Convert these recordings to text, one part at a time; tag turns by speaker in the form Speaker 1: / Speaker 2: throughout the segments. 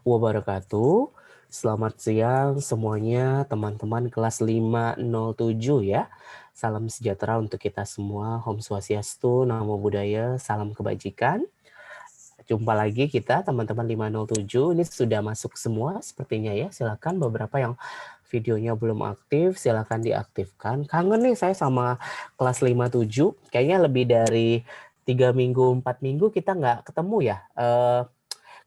Speaker 1: wabarakatuh. Selamat siang semuanya teman-teman kelas 507 ya. Salam sejahtera untuk kita semua. Om Swastiastu, Namo Buddhaya, salam kebajikan. Jumpa lagi kita teman-teman 507. Ini sudah masuk semua sepertinya ya. Silakan beberapa yang videonya belum aktif, silakan diaktifkan. Kangen nih saya sama kelas 57. Kayaknya lebih dari 3 minggu, 4 minggu kita nggak ketemu ya.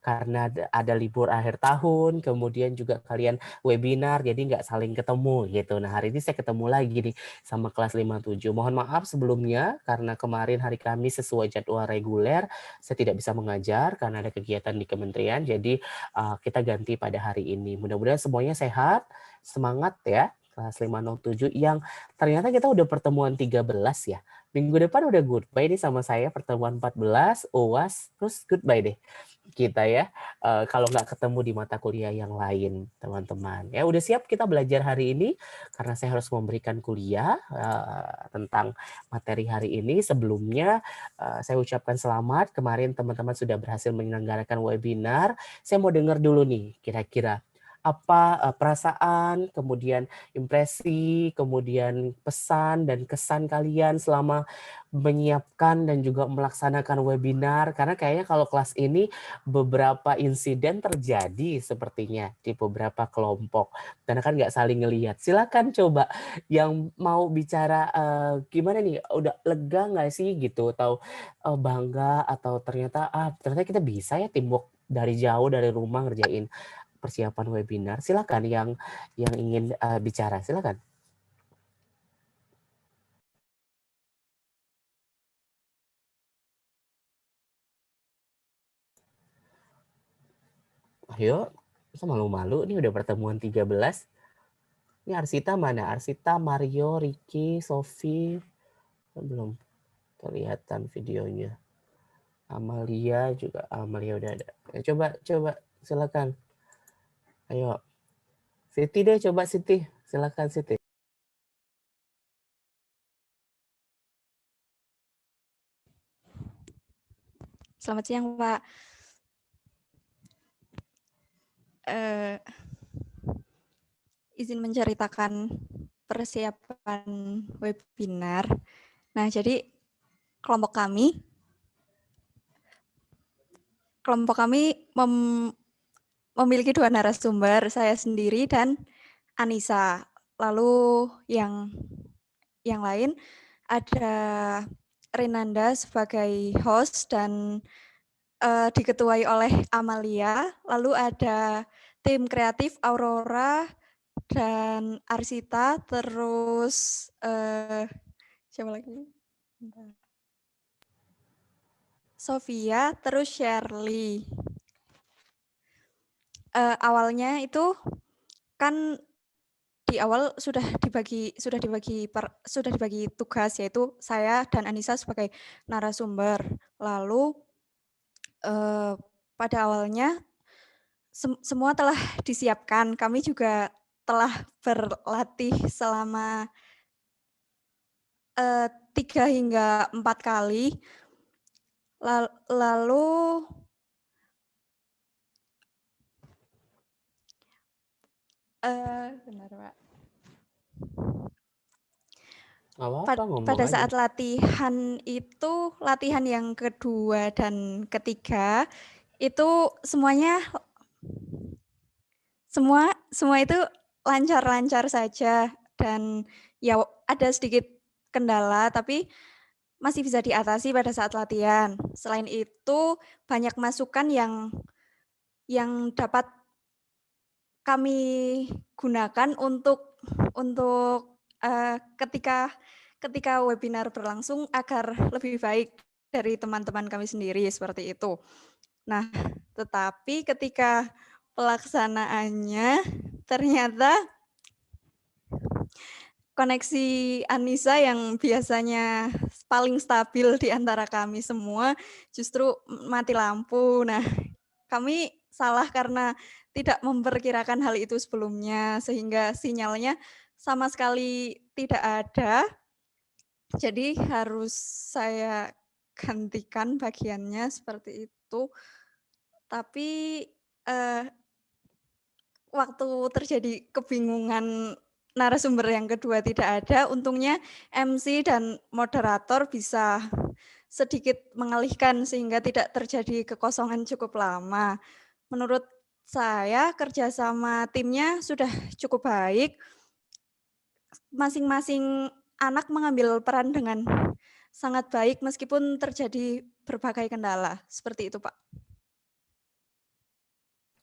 Speaker 1: Karena ada libur akhir tahun, kemudian juga kalian webinar, jadi nggak saling ketemu gitu. Nah, hari ini saya ketemu lagi nih sama kelas 57. Mohon maaf sebelumnya, karena kemarin hari Kamis sesuai jadwal reguler, saya tidak bisa mengajar karena ada kegiatan di kementerian, jadi kita ganti pada hari ini. Mudah-mudahan semuanya sehat, semangat ya, kelas 507 yang ternyata kita udah pertemuan 13 ya. Minggu depan udah goodbye nih sama saya, pertemuan 14, UAS, terus goodbye deh kita ya, kalau nggak ketemu di mata kuliah yang lain, teman-teman. Ya udah siap kita belajar hari ini, karena saya harus memberikan kuliah tentang materi hari ini. Sebelumnya, saya ucapkan selamat, kemarin teman-teman sudah berhasil menyelenggarakan webinar. Saya mau dengar dulu nih, kira-kira apa perasaan, kemudian impresi, kemudian pesan dan kesan kalian selama menyiapkan dan juga melaksanakan webinar. Karena kayaknya kalau kelas ini beberapa insiden terjadi sepertinya di beberapa kelompok karena kan nggak saling ngelihat. Silakan coba yang mau bicara gimana nih, udah lega nggak sih gitu, atau bangga, atau ternyata kita bisa ya teamwork dari jauh dari rumah ngerjain persiapan webinar. Silakan yang ingin bicara, silakan. Ayo, masa malu-malu nih udah pertemuan 13. Ini Arsita mana? Arsita, Mario, Ricky, Sofi, belum kelihatan videonya. Amalia juga, Amalia udah ada. Ya, coba silakan. Ayo. Siti deh, coba Siti. Silakan Siti.
Speaker 2: Selamat siang, Pak. Izin menceritakan persiapan webinar. Nah, jadi kelompok kami memiliki 2 narasumber, saya sendiri dan Anissa. Lalu yang lain ada Renanda sebagai host dan diketuai oleh Amalia. Lalu ada tim kreatif Aurora dan Arsita, terus siapa lagi? Sofia, terus Shirley. Awalnya itu kan di awal sudah dibagi tugas, yaitu saya dan Anissa sebagai narasumber. Lalu pada awalnya semua telah disiapkan. Kami juga telah berlatih selama 3 hingga 4 kali. Lalu benar, Pak. Pada saat latihan itu, latihan yang kedua dan ketiga, itu semua itu lancar-lancar saja, dan ya ada sedikit kendala, tapi masih bisa diatasi pada saat latihan. Selain itu, banyak masukan yang dapat kami gunakan untuk ketika webinar berlangsung agar lebih baik dari teman-teman kami sendiri, seperti itu. Nah, tetapi ketika pelaksanaannya ternyata koneksi Anissa yang biasanya paling stabil di antara kami semua justru mati lampu. Nah, kami salah karena tidak memperkirakan hal itu sebelumnya, sehingga sinyalnya sama sekali tidak ada. Jadi harus saya gantikan bagiannya seperti itu. Tapi waktu terjadi kebingungan narasumber yang kedua tidak ada, untungnya MC dan moderator bisa sedikit mengalihkan sehingga tidak terjadi kekosongan cukup lama. Menurut saya kerjasama timnya sudah cukup baik, masing-masing anak mengambil peran dengan sangat baik meskipun terjadi berbagai kendala, seperti itu, Pak.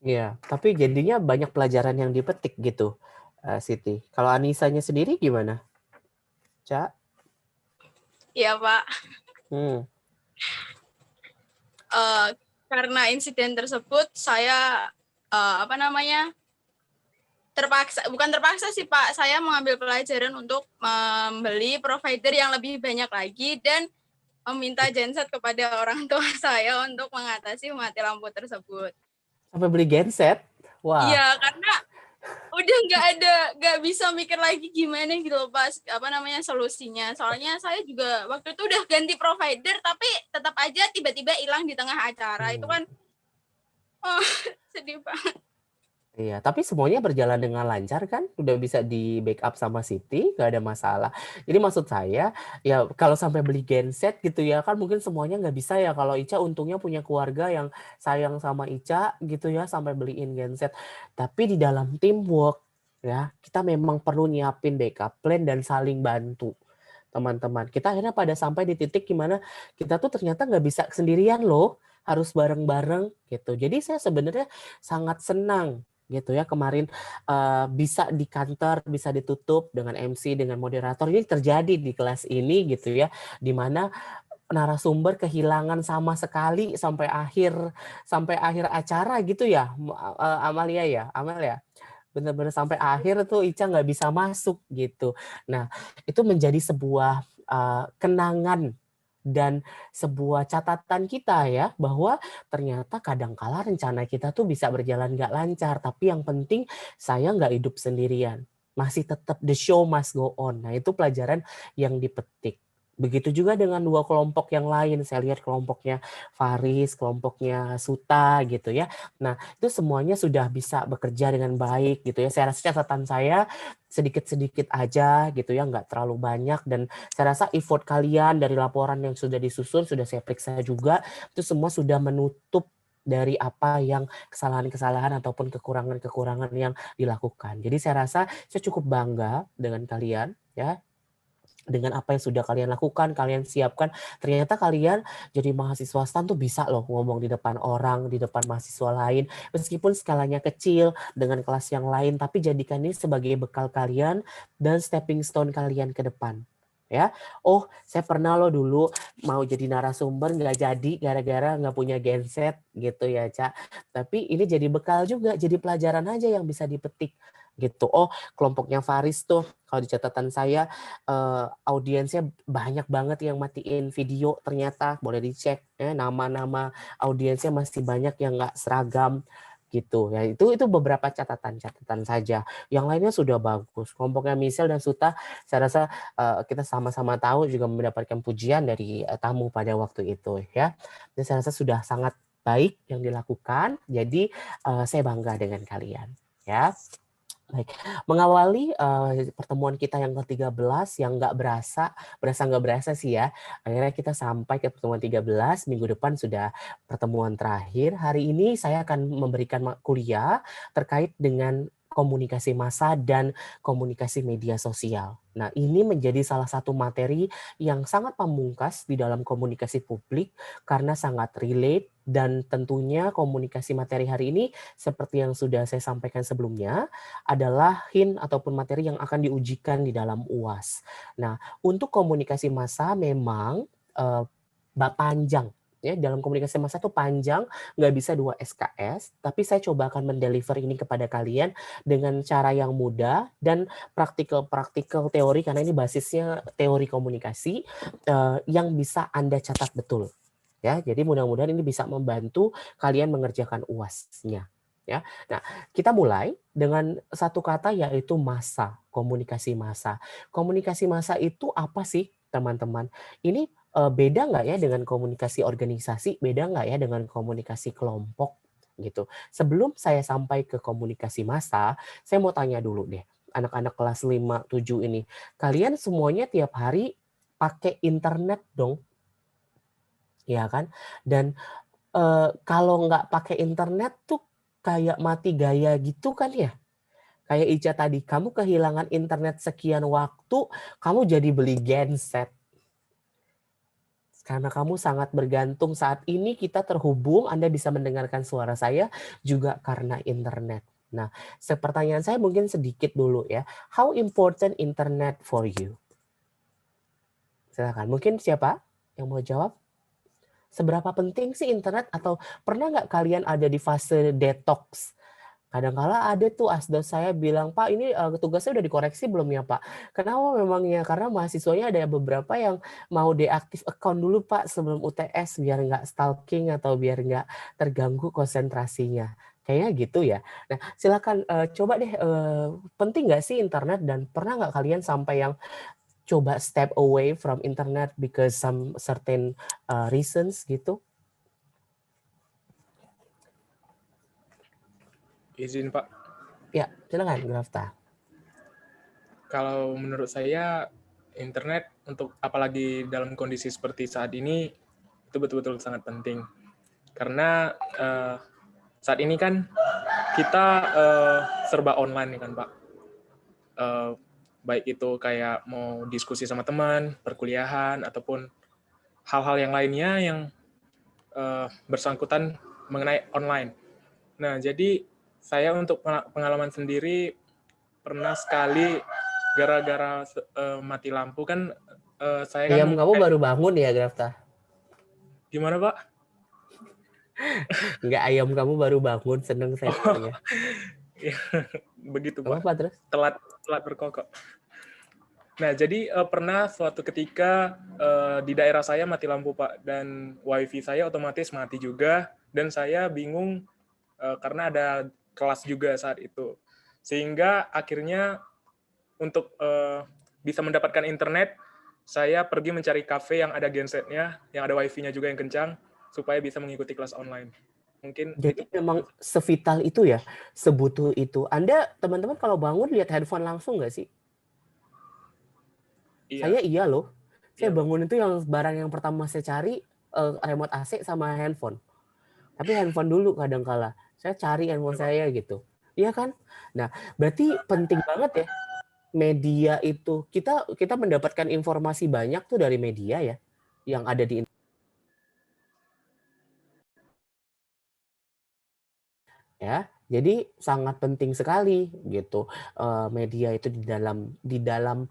Speaker 1: Iya, tapi jadinya banyak pelajaran yang dipetik gitu, Siti. Kalau Anisanya sendiri gimana, Ca?
Speaker 3: Iya, Pak.
Speaker 1: Hmm.
Speaker 3: Karena insiden tersebut saya bukan terpaksa sih Pak, saya mengambil pelajaran untuk membeli provider yang lebih banyak lagi dan meminta genset kepada orang tua saya untuk mengatasi mati lampu tersebut.
Speaker 1: Sampai beli genset? Wah.
Speaker 3: Iya, karena udah nggak bisa mikir lagi gimana gitu loh Pak, solusinya. Soalnya saya juga waktu itu udah ganti provider tapi tetap aja tiba-tiba hilang di tengah acara. Itu kan sedih banget.
Speaker 1: Iya, tapi semuanya berjalan dengan lancar kan? Udah bisa di-backup sama Siti, nggak ada masalah. Jadi maksud saya, ya kalau sampai beli genset gitu ya, kan mungkin semuanya nggak bisa ya. Kalau Ica untungnya punya keluarga yang sayang sama Ica gitu ya, sampai beliin genset. Tapi di dalam teamwork ya, kita memang perlu nyiapin backup plan dan saling bantu teman-teman. Kita akhirnya pada sampai di titik gimana kita tuh ternyata nggak bisa sendirian loh, harus bareng-bareng gitu. Jadi saya sebenarnya sangat senang gitu ya kemarin bisa di kantor, bisa ditutup dengan MC, dengan moderator. Ini terjadi di kelas ini gitu ya, di mana narasumber kehilangan sama sekali sampai akhir acara gitu ya, Amalia ya, Amel ya. Benar-benar sampai akhir tuh Ica nggak bisa masuk gitu. Nah, itu menjadi sebuah kenangan dan sebuah catatan kita ya, bahwa ternyata kadangkala rencana kita tuh bisa berjalan nggak lancar, tapi yang penting saya nggak hidup sendirian. Masih tetap the show must go on. Nah, itu pelajaran yang dipetik. Begitu juga dengan dua kelompok yang lain. Saya lihat kelompoknya Faris, kelompoknya Suta gitu ya. Nah, itu semuanya sudah bisa bekerja dengan baik gitu ya. Saya rasa catatan saya sedikit-sedikit aja gitu ya, nggak terlalu banyak, dan saya rasa effort kalian dari laporan yang sudah disusun, sudah saya periksa juga, itu semua sudah menutup dari apa yang kesalahan-kesalahan ataupun kekurangan-kekurangan yang dilakukan. Jadi saya rasa saya cukup bangga dengan kalian ya, dengan apa yang sudah kalian lakukan, kalian siapkan. Ternyata kalian jadi mahasiswa STAN tuh bisa loh ngomong di depan orang, di depan mahasiswa lain, meskipun skalanya kecil dengan kelas yang lain, tapi jadikan ini sebagai bekal kalian dan stepping stone kalian ke depan. Ya, oh saya pernah loh dulu mau jadi narasumber nggak jadi gara-gara nggak punya genset gitu ya, Cak. Tapi ini jadi bekal juga, jadi pelajaran aja yang bisa dipetik gitu. Oh, kelompoknya Faris tuh kalau di catatan saya audiensnya banyak banget yang matiin video, ternyata boleh dicek ya, nama-nama audiensnya masih banyak yang nggak seragam gitu ya. Itu beberapa catatan-catatan saja. Yang lainnya sudah bagus. Kelompoknya Michelle dan Suta, saya rasa kita sama-sama tahu juga mendapatkan pujian dari tamu pada waktu itu ya. Dan saya rasa sudah sangat baik yang dilakukan. Jadi saya bangga dengan kalian ya. Baik, mengawali pertemuan kita yang ke-13 yang nggak berasa sih ya. Akhirnya kita sampai ke pertemuan 13, minggu depan sudah pertemuan terakhir. Hari ini saya akan memberikan kuliah terkait dengan komunikasi massa dan komunikasi media sosial. Nah, ini menjadi salah satu materi yang sangat pamungkas di dalam komunikasi publik karena sangat relate, dan tentunya komunikasi materi hari ini seperti yang sudah saya sampaikan sebelumnya adalah hint ataupun materi yang akan diujikan di dalam UAS. Nah, untuk komunikasi massa memang panjang. Ya, dalam komunikasi massa itu panjang, nggak bisa 2 SKS, tapi saya coba akan mendeliver ini kepada kalian dengan cara yang mudah dan praktikal teori, karena ini basisnya teori komunikasi yang bisa Anda catat betul. Ya, jadi mudah-mudahan ini bisa membantu kalian mengerjakan UAS-nya. Ya, nah kita mulai dengan satu kata yaitu massa, komunikasi massa. Komunikasi massa itu apa sih, teman-teman? Ini beda nggak ya dengan komunikasi organisasi? Beda nggak ya dengan komunikasi kelompok? gitu. Sebelum saya sampai ke komunikasi massa, saya mau tanya dulu deh, anak-anak kelas 5, 7 ini, kalian semuanya tiap hari pakai internet dong, ya kan? Dan kalau nggak pakai internet tuh kayak mati gaya gitu kan ya? Kayak Ica tadi, kamu kehilangan internet sekian waktu, kamu jadi beli genset. Karena kamu sangat bergantung saat ini kita terhubung, Anda bisa mendengarkan suara saya juga karena internet. Nah, pertanyaan saya mungkin sedikit dulu ya. How important internet for you? Silakan. Mungkin siapa yang mau jawab? Seberapa penting sih internet atau pernah nggak kalian ada di fase detox? Kadang-kala ada tuh asdos saya bilang, "Pak, ini tugasnya udah dikoreksi belum ya, Pak?" Kenapa memangnya? Karena mahasiswanya ada beberapa yang mau deaktif account dulu, Pak, sebelum UTS biar nggak stalking atau biar nggak terganggu konsentrasinya. Kayaknya gitu ya. Nah, silakan coba deh penting nggak sih internet dan pernah nggak kalian sampai yang coba step away from internet because some certain reasons gitu?
Speaker 4: Izin Pak,
Speaker 1: Ya, silakan Grafta.
Speaker 4: kalau menurut saya internet untuk apalagi dalam kondisi seperti saat ini itu betul-betul sangat penting. Karena saat ini kan kita serba online kan Pak. Baik itu kayak mau diskusi sama teman, perkuliahan, ataupun hal-hal yang lainnya yang bersangkutan mengenai online. Nah, jadi saya untuk pengalaman sendiri pernah sekali gara-gara mati lampu kan saya kan
Speaker 1: Kamu baru bangun ya, Grafta?
Speaker 4: gimana Pak?
Speaker 1: Enggak, ayam kamu baru bangun, seneng saya dengarnya.
Speaker 4: Ya, begitu Pak.
Speaker 1: Apa terus?
Speaker 4: Telat berkokok. Nah, jadi pernah suatu ketika di daerah saya mati lampu Pak, dan wifi saya otomatis mati juga, dan saya bingung karena ada kelas juga saat itu. Sehingga akhirnya untuk bisa mendapatkan internet, saya pergi mencari kafe yang ada gensetnya, yang ada wifi-nya juga yang kencang, supaya bisa mengikuti kelas online. Mungkin
Speaker 1: jadi
Speaker 4: itu
Speaker 1: memang sevital itu ya, sebutuh itu. Anda, teman-teman kalau bangun lihat handphone langsung nggak sih?
Speaker 4: iya.
Speaker 1: Saya iya loh. Saya
Speaker 4: Iya,
Speaker 1: bangun itu yang barang yang pertama saya cari remote AC sama handphone. Tapi handphone dulu kadang-kala. Saya cari handphone saya gitu. Iya kan? Nah, berarti penting banget ya media itu. Kita mendapatkan informasi banyak tuh dari media ya yang ada di ya. Jadi sangat penting sekali gitu media itu di dalam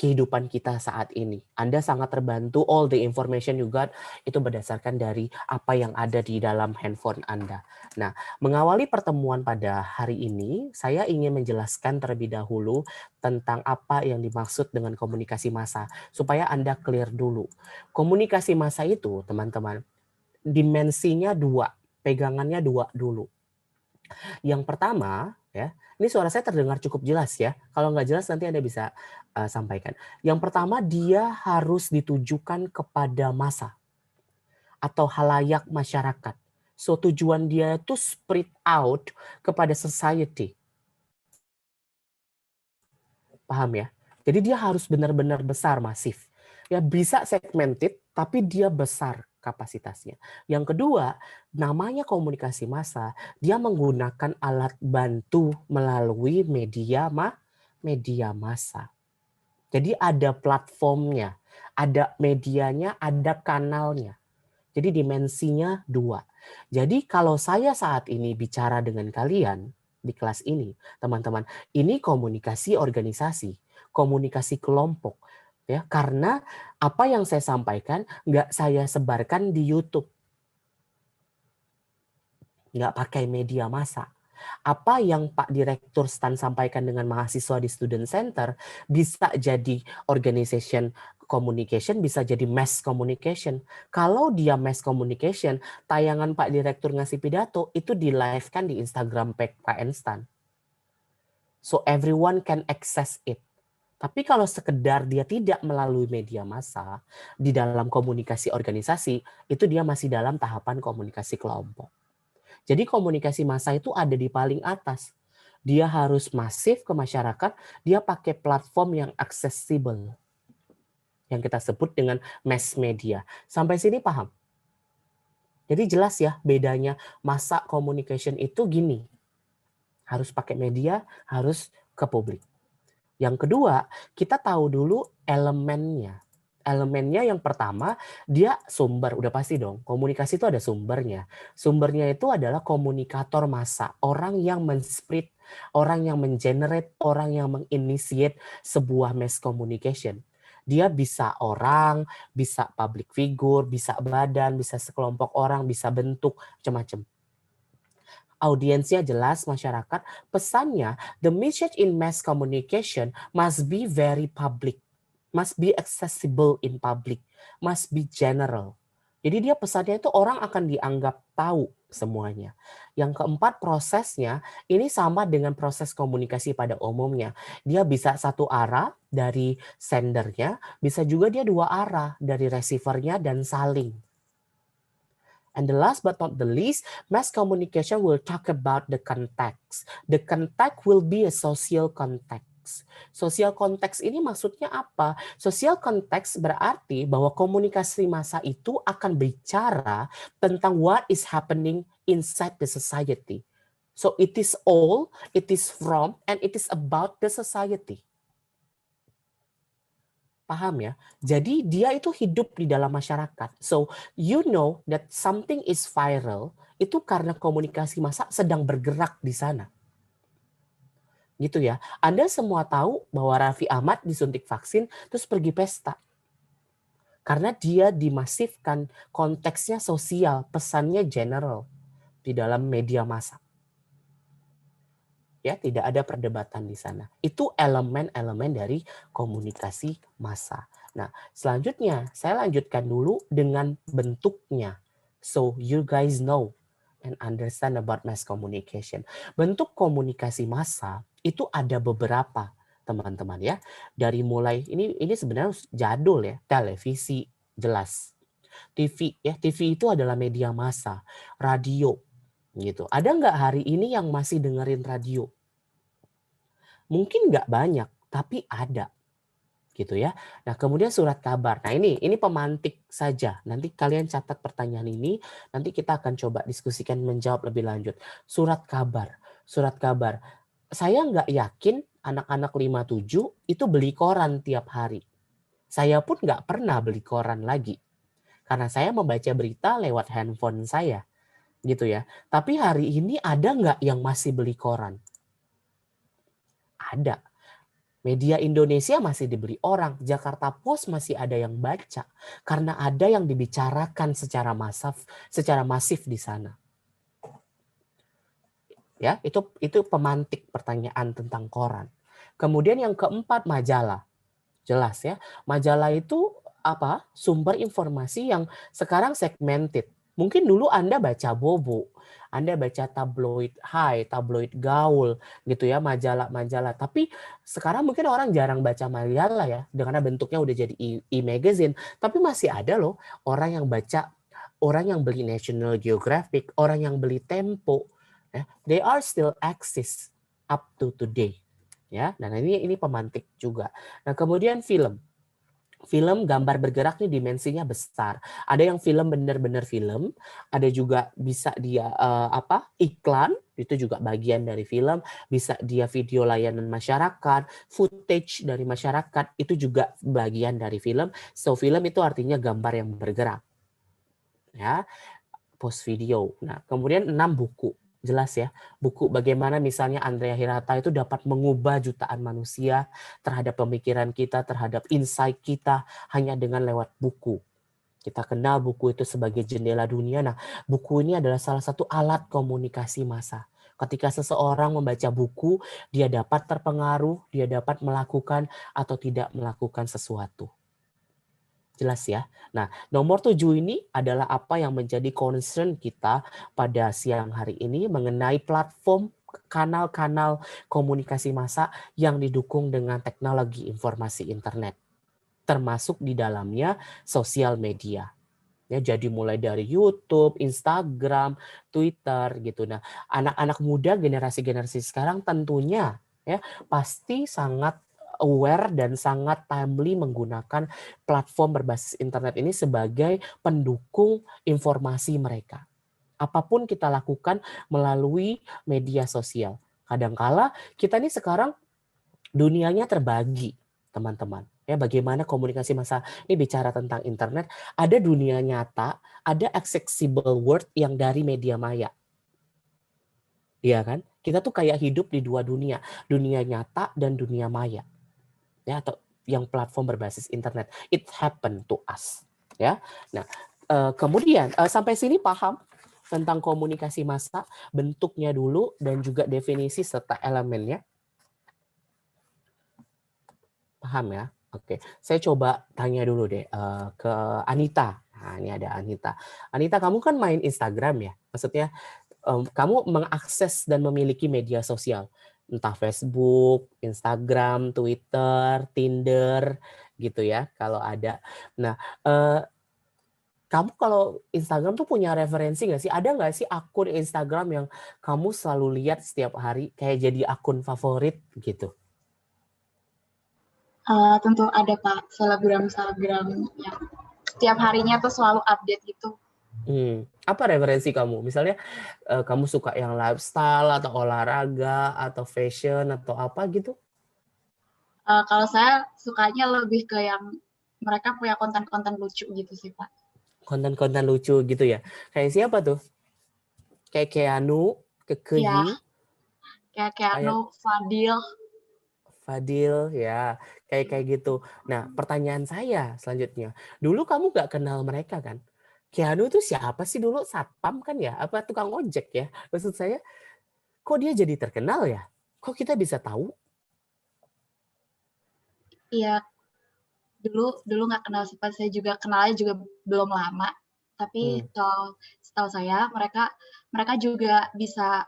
Speaker 1: kehidupan kita saat ini. Anda sangat terbantu, all the information you got itu berdasarkan dari apa yang ada di dalam handphone Anda. Nah, mengawali pertemuan pada hari ini, saya ingin menjelaskan terlebih dahulu tentang apa yang dimaksud dengan komunikasi massa supaya Anda clear dulu. Komunikasi massa itu, teman-teman, dimensinya dua, pegangannya dua dulu. Yang pertama, ya, ini suara saya terdengar cukup jelas ya. Kalau nggak jelas nanti Anda bisa sampaikan. Yang pertama, dia harus ditujukan kepada massa atau halayak masyarakat. So tujuan dia itu spread out kepada society. Paham ya? Jadi dia harus benar-benar besar, masif. Ya bisa segmented, tapi dia besar kapasitasnya. Yang kedua, namanya komunikasi massa, dia menggunakan alat bantu melalui media massa. Jadi ada platformnya, ada medianya, ada kanalnya. Jadi dimensinya dua. Jadi kalau saya saat ini bicara dengan kalian di kelas ini, teman-teman, ini komunikasi organisasi, komunikasi kelompok. Ya, karena apa yang saya sampaikan nggak saya sebarkan di YouTube. Nggak pakai media massa. Apa yang Pak Direktur Stan sampaikan dengan mahasiswa di Student Center bisa jadi organization communication, bisa jadi mass communication. Kalau dia mass communication, tayangan Pak Direktur ngasih pidato itu di live kan di Instagram Pak Stan. So everyone can access it. Tapi kalau sekedar dia tidak melalui media massa di dalam komunikasi organisasi, itu dia masih dalam tahapan komunikasi kelompok. Jadi komunikasi massa itu ada di paling atas. Dia harus masif ke masyarakat, dia pakai platform yang accessible. Yang kita sebut dengan mass media. Sampai sini paham? Jadi jelas ya bedanya massa communication itu gini. Harus pakai media, harus ke publik. Yang kedua, kita tahu dulu elemennya. Elemennya yang pertama, dia sumber. Udah pasti dong, komunikasi itu ada sumbernya. Sumbernya itu adalah komunikator massa. Orang yang men-split, orang yang men-generate, orang yang menginitiate sebuah mass communication. Dia bisa orang, bisa public figure, bisa badan, bisa sekelompok orang, bisa bentuk, macam-macam. Audiensnya jelas masyarakat, pesannya the message in mass communication must be very public, must be accessible in public, must be general. Jadi dia pesannya itu orang akan dianggap tahu semuanya. Yang keempat prosesnya ini sama dengan proses komunikasi pada umumnya. Dia bisa satu arah dari sendernya, bisa juga dia dua arah dari receivernya dan saling. And the last but not the least, mass communication will talk about the context. The context will be a social context. Social context ini maksudnya apa? Social context berarti bahwa komunikasi massa itu akan bicara tentang what is happening inside the society. So it is all, it is from, and it is about the society. Paham ya? Jadi dia itu hidup di dalam masyarakat. So you know that something is viral itu karena komunikasi massa sedang bergerak di sana. Gitu ya. Anda semua tahu bahwa Raffi Ahmad disuntik vaksin terus pergi pesta. Karena dia dimasifkan, konteksnya sosial, pesannya general di dalam media massa. Ya, tidak ada perdebatan di sana. Itu elemen-elemen dari komunikasi massa. Nah, selanjutnya saya lanjutkan dulu dengan bentuknya. So you guys know and understand about mass communication. Bentuk komunikasi massa itu ada beberapa, teman-teman ya. Dari mulai ini sebenarnya jadul ya, televisi jelas. TV ya, TV itu adalah media massa, radio gitu. Ada nggak hari ini yang masih dengerin radio? Mungkin nggak banyak, tapi ada. Gitu ya. Nah, kemudian surat kabar. Nah, ini pemantik saja. Nanti kalian catat pertanyaan ini, nanti kita akan coba diskusikan menjawab lebih lanjut. Surat kabar. Surat kabar. Saya nggak yakin anak-anak 57 itu beli koran tiap hari. Saya pun nggak pernah beli koran lagi. Karena saya membaca berita lewat handphone saya. Gitu ya. Tapi hari ini ada nggak yang masih beli koran? Ada. Media Indonesia masih dibeli orang, Jakarta Post masih ada yang baca karena ada yang dibicarakan secara masif di sana. Ya, itu pemantik pertanyaan tentang koran. Kemudian yang keempat majalah. Jelas ya, majalah itu apa? Sumber informasi yang sekarang segmented. Mungkin dulu Anda baca Bobo, Anda baca tabloid Hai, tabloid Gaul, gitu ya, majalah-majalah. Tapi sekarang mungkin orang jarang baca majalah ya, karena bentuknya udah jadi e-magazine. Tapi masih ada loh orang yang baca, orang yang beli National Geographic, orang yang beli Tempo. Ya, they are still exist up to today. Ya, dan ini pemantik juga. Nah, kemudian film. Film gambar bergerak nih dimensinya besar. Ada yang film benar-benar film, ada juga bisa dia iklan, itu juga bagian dari film, bisa dia video layanan masyarakat, footage dari masyarakat, itu juga bagian dari film. So film itu artinya gambar yang bergerak. Ya, post video. Nah, kemudian 6 buku. Jelas ya, buku bagaimana misalnya Andrea Hirata itu dapat mengubah jutaan manusia terhadap pemikiran kita, terhadap insight kita hanya dengan lewat buku. Kita kenal buku itu sebagai jendela dunia. Nah, buku ini adalah salah satu alat komunikasi massa. Ketika seseorang membaca buku, dia dapat terpengaruh, dia dapat melakukan atau tidak melakukan sesuatu. Jelas ya. Nah, nomor 7 ini adalah apa yang menjadi concern kita pada siang hari ini mengenai platform kanal-kanal komunikasi massa yang didukung dengan teknologi informasi internet. Termasuk di dalamnya sosial media. Ya, jadi mulai dari YouTube, Instagram, Twitter gitu. Nah, anak-anak muda generasi-generasi sekarang tentunya ya pasti sangat aware dan sangat timely menggunakan platform berbasis internet ini sebagai pendukung informasi mereka. Apapun kita lakukan melalui media sosial. Kadangkala kita ini sekarang dunianya terbagi, teman-teman. Ya, bagaimana komunikasi massa ini bicara tentang internet, ada dunia nyata, ada accessible world yang dari media maya. Iya kan? Kita tuh kayak hidup di dua dunia nyata dan dunia maya. Ya, atau yang platform berbasis internet. It happened to us. Ya. Nah, kemudian sampai sini paham tentang komunikasi massa, bentuknya dulu dan juga definisi serta elemennya. Paham ya? Oke, saya coba tanya dulu deh ke Anita. Nah, ini ada Anita. Anita, kamu kan main Instagram ya? Maksudnya kamu mengakses dan memiliki media sosial, entah Facebook, Instagram, Twitter, Tinder, gitu ya, kalau ada. Nah, kamu kalau Instagram tuh punya referensi nggak sih? Ada nggak sih akun Instagram yang kamu selalu lihat setiap hari, kayak jadi akun favorit gitu?
Speaker 5: Tentu ada Pak, selebgram-selebgram yang setiap harinya tuh selalu update gitu.
Speaker 1: Apa referensi kamu? Misalnya kamu suka yang lifestyle atau olahraga atau fashion atau apa gitu?
Speaker 5: Kalau saya sukanya lebih ke yang mereka punya konten-konten lucu gitu sih Pak.
Speaker 1: Konten-konten lucu gitu ya? Kayak siapa tuh? Kayak Keanu, Kekehi,
Speaker 5: Iya, kayak Keanu,
Speaker 1: Fadil, ya, kayak gitu. Nah, pertanyaan saya selanjutnya, dulu kamu nggak kenal mereka kan? Keanu itu siapa sih dulu? Satpam kan ya? Apa tukang ojek ya? Maksud saya, kok dia jadi terkenal ya? Kok kita bisa tahu?
Speaker 5: Iya, dulu nggak kenal sih Pak, saya juga kenalnya juga belum lama. Tapi kalau setahu saya mereka juga bisa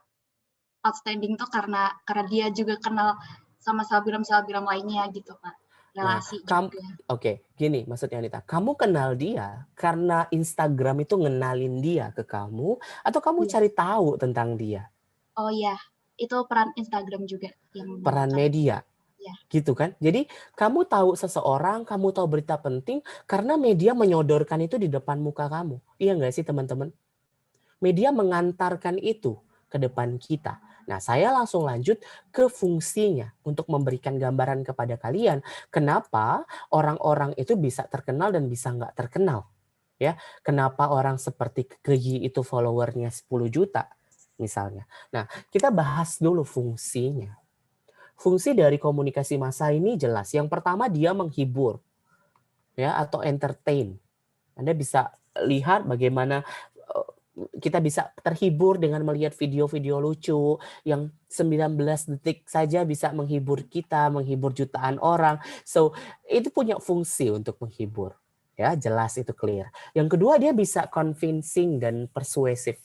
Speaker 5: outstanding tuh karena dia juga kenal sama selebgram lainnya gitu Pak. Relasi juga.
Speaker 1: Oke, gini maksudnya Anita. Kamu kenal dia karena Instagram itu ngenalin dia ke kamu, atau kamu cari tahu tentang dia?
Speaker 5: Oh iya, itu peran Instagram juga yang
Speaker 1: peran media.
Speaker 5: Ya.
Speaker 1: Gitu kan? Jadi kamu tahu seseorang, kamu tahu berita penting karena media menyodorkan itu di depan muka kamu. Iya nggak sih teman-teman? Media mengantarkan itu ke depan kita. Nah, saya langsung lanjut ke fungsinya untuk memberikan gambaran kepada kalian kenapa orang-orang itu bisa terkenal dan bisa nggak terkenal. Ya, kenapa orang seperti Keyi itu followernya 10 juta misalnya. Nah, kita bahas dulu fungsinya. Fungsi dari komunikasi massa ini jelas. Yang pertama dia menghibur, ya, atau entertain. Anda bisa lihat bagaimana kita bisa terhibur dengan melihat video-video lucu yang 19 detik saja bisa menghibur kita, menghibur jutaan orang. So, itu punya fungsi untuk menghibur. Ya, jelas itu clear. Yang kedua dia bisa convincing dan persuasive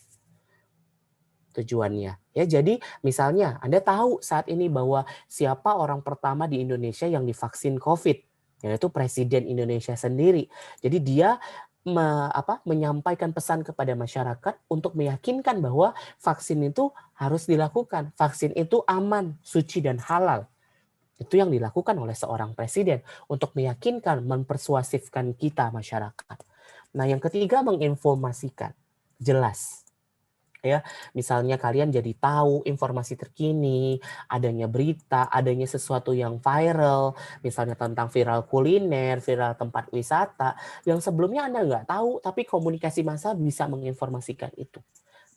Speaker 1: tujuannya. Ya, jadi misalnya Anda tahu saat ini bahwa siapa orang pertama di Indonesia yang divaksin COVID, yaitu Presiden Indonesia sendiri. Jadi dia menyampaikan pesan kepada masyarakat untuk meyakinkan bahwa vaksin itu harus dilakukan. Vaksin itu aman, suci dan halal. Itu yang dilakukan oleh seorang presiden untuk meyakinkan, mempersuasifkan kita masyarakat. Nah, yang ketiga menginformasikan. Jelas. Ya, misalnya kalian jadi tahu informasi terkini, adanya berita, adanya sesuatu yang viral, misalnya tentang viral kuliner, viral tempat wisata, yang sebelumnya Anda nggak tahu, tapi komunikasi massa bisa menginformasikan itu.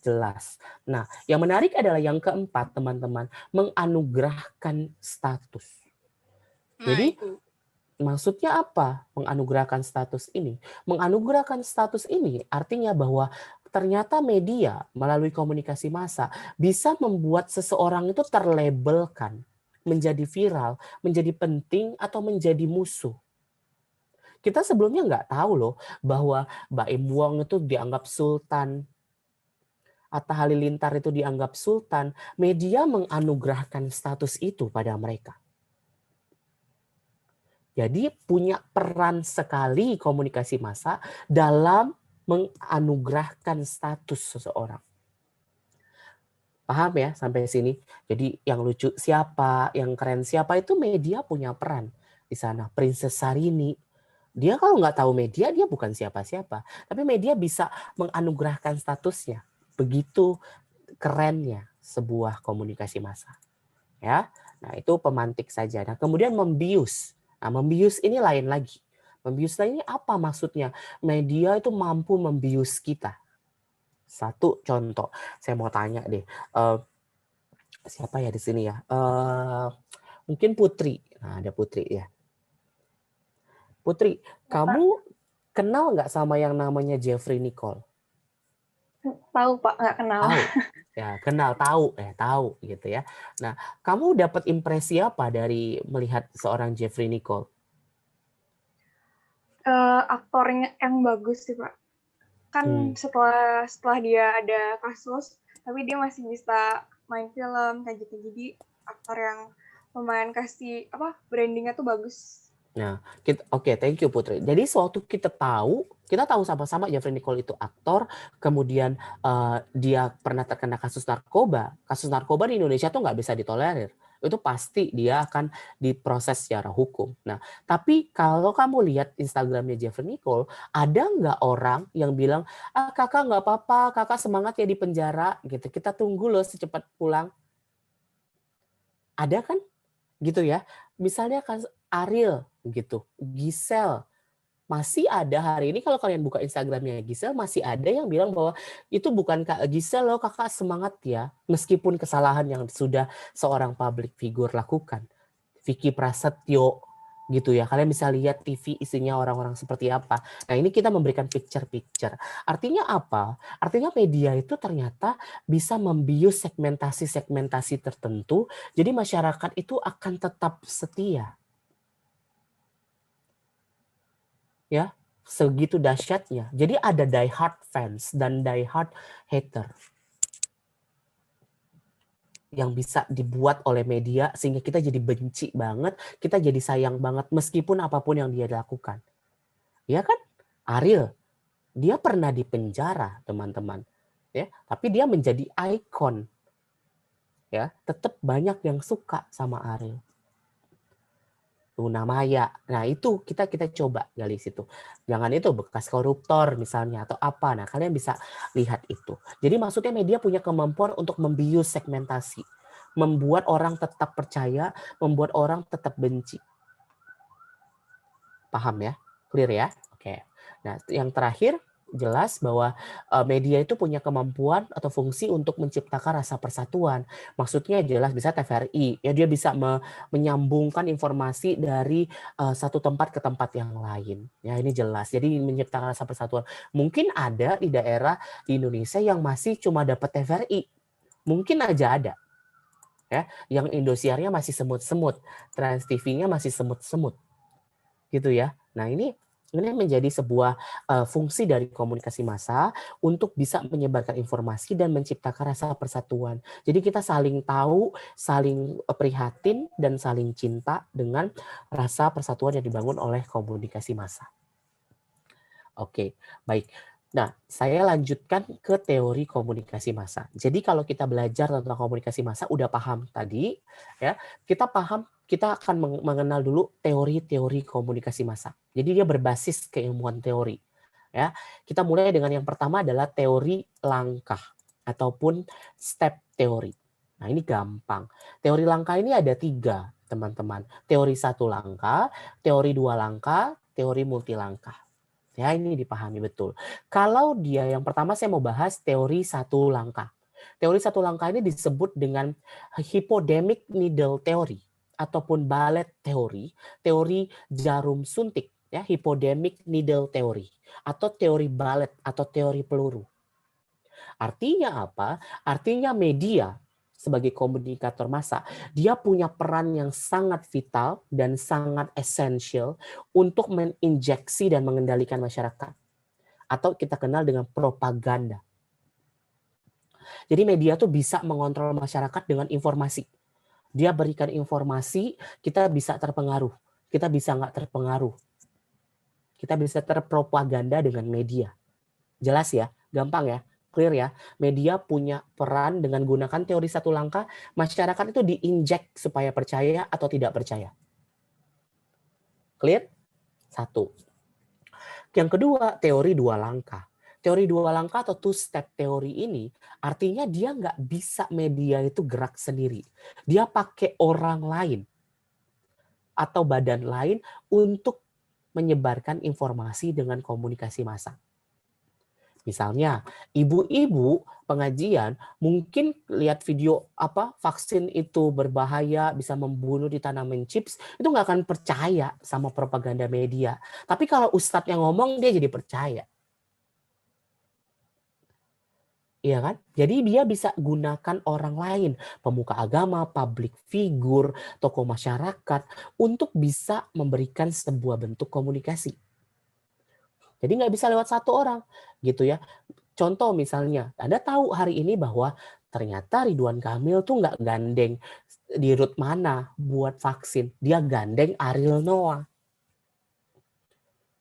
Speaker 1: Jelas. Nah, yang menarik adalah yang keempat, teman-teman, menganugerahkan status. Jadi, maksudnya apa menganugerahkan status ini? Menganugerahkan status ini artinya bahwa ternyata media melalui komunikasi massa bisa membuat seseorang itu terlabelkan, menjadi viral, menjadi penting, atau menjadi musuh. Kita sebelumnya nggak tahu loh bahwa Baim Wong itu dianggap sultan, Atta Halilintar itu dianggap sultan. Media menganugerahkan status itu pada mereka. Jadi punya peran sekali komunikasi massa dalam menganugerahkan status seseorang. Paham ya sampai sini? Jadi yang lucu siapa, yang keren siapa, itu media punya peran di sana. Princess Sarini, dia kalau nggak tahu media, dia bukan siapa-siapa. Tapi media bisa menganugerahkan statusnya. Begitu kerennya sebuah komunikasi massa. Ya, nah itu pemantik saja. Nah kemudian membius. Nah membius ini lain lagi. Membius ini apa maksudnya? Media itu mampu membius kita. Satu contoh, saya mau tanya deh, siapa ya di sini ya? Mungkin Putri. Nah ada Putri ya. Putri, kamu kenal nggak sama yang namanya Jeffrey Nicole?
Speaker 6: Tahu Pak, nggak kenal.
Speaker 1: Tahu. Ya, kenal, tahu gitu ya. Nah, kamu dapat impresi apa dari melihat seorang Jeffrey Nicole?
Speaker 6: Aktornya yang bagus sih Pak. Kan setelah dia ada kasus, tapi dia masih bisa main film kayak gitu. Jadi aktor yang lumayan kasih brandingnya tuh bagus.
Speaker 1: Nah, oke, thank you Putri. Jadi sewaktu kita tahu sama-sama Jeffrey Nicole itu aktor, kemudian dia pernah terkena kasus narkoba. Kasus narkoba di Indonesia tuh nggak bisa ditolerir. Itu pasti dia akan diproses secara hukum. Nah, tapi kalau kamu lihat Instagramnya Jeffrey Nicole, ada nggak orang yang bilang, kakak nggak apa-apa, kakak semangat ya di penjara, gitu. Kita tunggu loh secepat pulang. Ada kan? Gitu ya. Misalnya Ariel, gitu, Giselle. Masih ada hari ini kalau kalian buka Instagramnya Giselle, masih ada yang bilang bahwa itu bukan Kak Giselle loh, kakak semangat ya. Meskipun kesalahan yang sudah seorang public figure lakukan. Vicky Prasetyo gitu ya. Kalian bisa lihat TV isinya orang-orang seperti apa. Nah ini kita memberikan picture-picture. Artinya apa? Artinya media itu ternyata bisa membius segmentasi-segmentasi tertentu. Jadi masyarakat itu akan tetap setia. Ya, segitu dahsyatnya. Jadi ada die-hard fans dan die-hard hater yang bisa dibuat oleh media sehingga kita jadi benci banget, kita jadi sayang banget meskipun apapun yang dia lakukan. Ya kan? Ariel, dia pernah di penjara, teman-teman. Ya, tapi dia menjadi ikon. Ya, tetap banyak yang suka sama Ariel. Luna Maya. Nah, itu kita coba gali situ. Jangan itu bekas koruptor misalnya atau apa. Nah, kalian bisa lihat itu. Jadi maksudnya media punya kemampuan untuk membius segmentasi, membuat orang tetap percaya, membuat orang tetap benci. Paham ya? Clear ya? Oke. Nah, yang terakhir jelas bahwa media itu punya kemampuan atau fungsi untuk menciptakan rasa persatuan. Maksudnya jelas bisa TVRI, ya dia bisa menyambungkan informasi dari satu tempat ke tempat yang lain. Ya ini jelas. Jadi menciptakan rasa persatuan. Mungkin ada di daerah di Indonesia yang masih cuma dapat TVRI. Mungkin aja ada. Ya, yang Indosiarnya masih semut-semut, Trans TV-nya masih semut-semut. Gitu ya. Nah, ini menjadi sebuah fungsi dari komunikasi massa untuk bisa menyebarkan informasi dan menciptakan rasa persatuan. Jadi kita saling tahu, saling prihatin, dan saling cinta dengan rasa persatuan yang dibangun oleh komunikasi massa. Oke, baik. Nah, saya lanjutkan ke teori komunikasi massa. Jadi kalau kita belajar tentang komunikasi massa, udah paham tadi, ya, kita akan mengenal dulu teori-teori komunikasi massa. Jadi dia berbasis keilmuan teori. Ya, kita mulai dengan yang pertama adalah teori langkah ataupun step teori. Nah ini gampang. Teori langkah ini ada 3, teman-teman. Teori 1 langkah, teori 2 langkah, teori multi langkah. Ya ini dipahami betul. Kalau dia yang pertama saya mau bahas teori 1 langkah. Teori 1 langkah ini disebut dengan hypodermic needle theory ataupun ballet teori, teori jarum suntik, ya hypodermic needle theory atau teori ballet atau teori peluru. Artinya apa? Artinya media sebagai komunikator massa, dia punya peran yang sangat vital dan sangat esensial untuk menginjeksi dan mengendalikan masyarakat. Atau kita kenal dengan propaganda. Jadi media tuh bisa mengontrol masyarakat dengan informasi. Dia berikan informasi, kita bisa terpengaruh. Kita bisa nggak terpengaruh. Kita bisa terpropaganda dengan media. Jelas ya? Gampang ya? Clear ya? Media punya peran dengan gunakan teori satu langkah, masyarakat itu diinjek supaya percaya atau tidak percaya. Clear? Satu. Yang kedua, teori dua langkah. Teori dua langkah atau two-step teori ini artinya dia nggak bisa media itu gerak sendiri. Dia pakai orang lain atau badan lain untuk menyebarkan informasi dengan komunikasi massa. Misalnya, ibu-ibu pengajian mungkin lihat video vaksin itu berbahaya, bisa membunuh, ditanamin chips, itu nggak akan percaya sama propaganda media. Tapi kalau ustadz yang ngomong, dia jadi percaya. Iya kan? Jadi dia bisa gunakan orang lain, pemuka agama, public figure, tokoh masyarakat, untuk bisa memberikan sebuah bentuk komunikasi. Jadi nggak bisa lewat satu orang, gitu ya. Contoh misalnya, Anda tahu hari ini bahwa ternyata Ridwan Kamil tuh nggak gandeng di Ruth Mana buat vaksin. Dia gandeng Ariel Noah.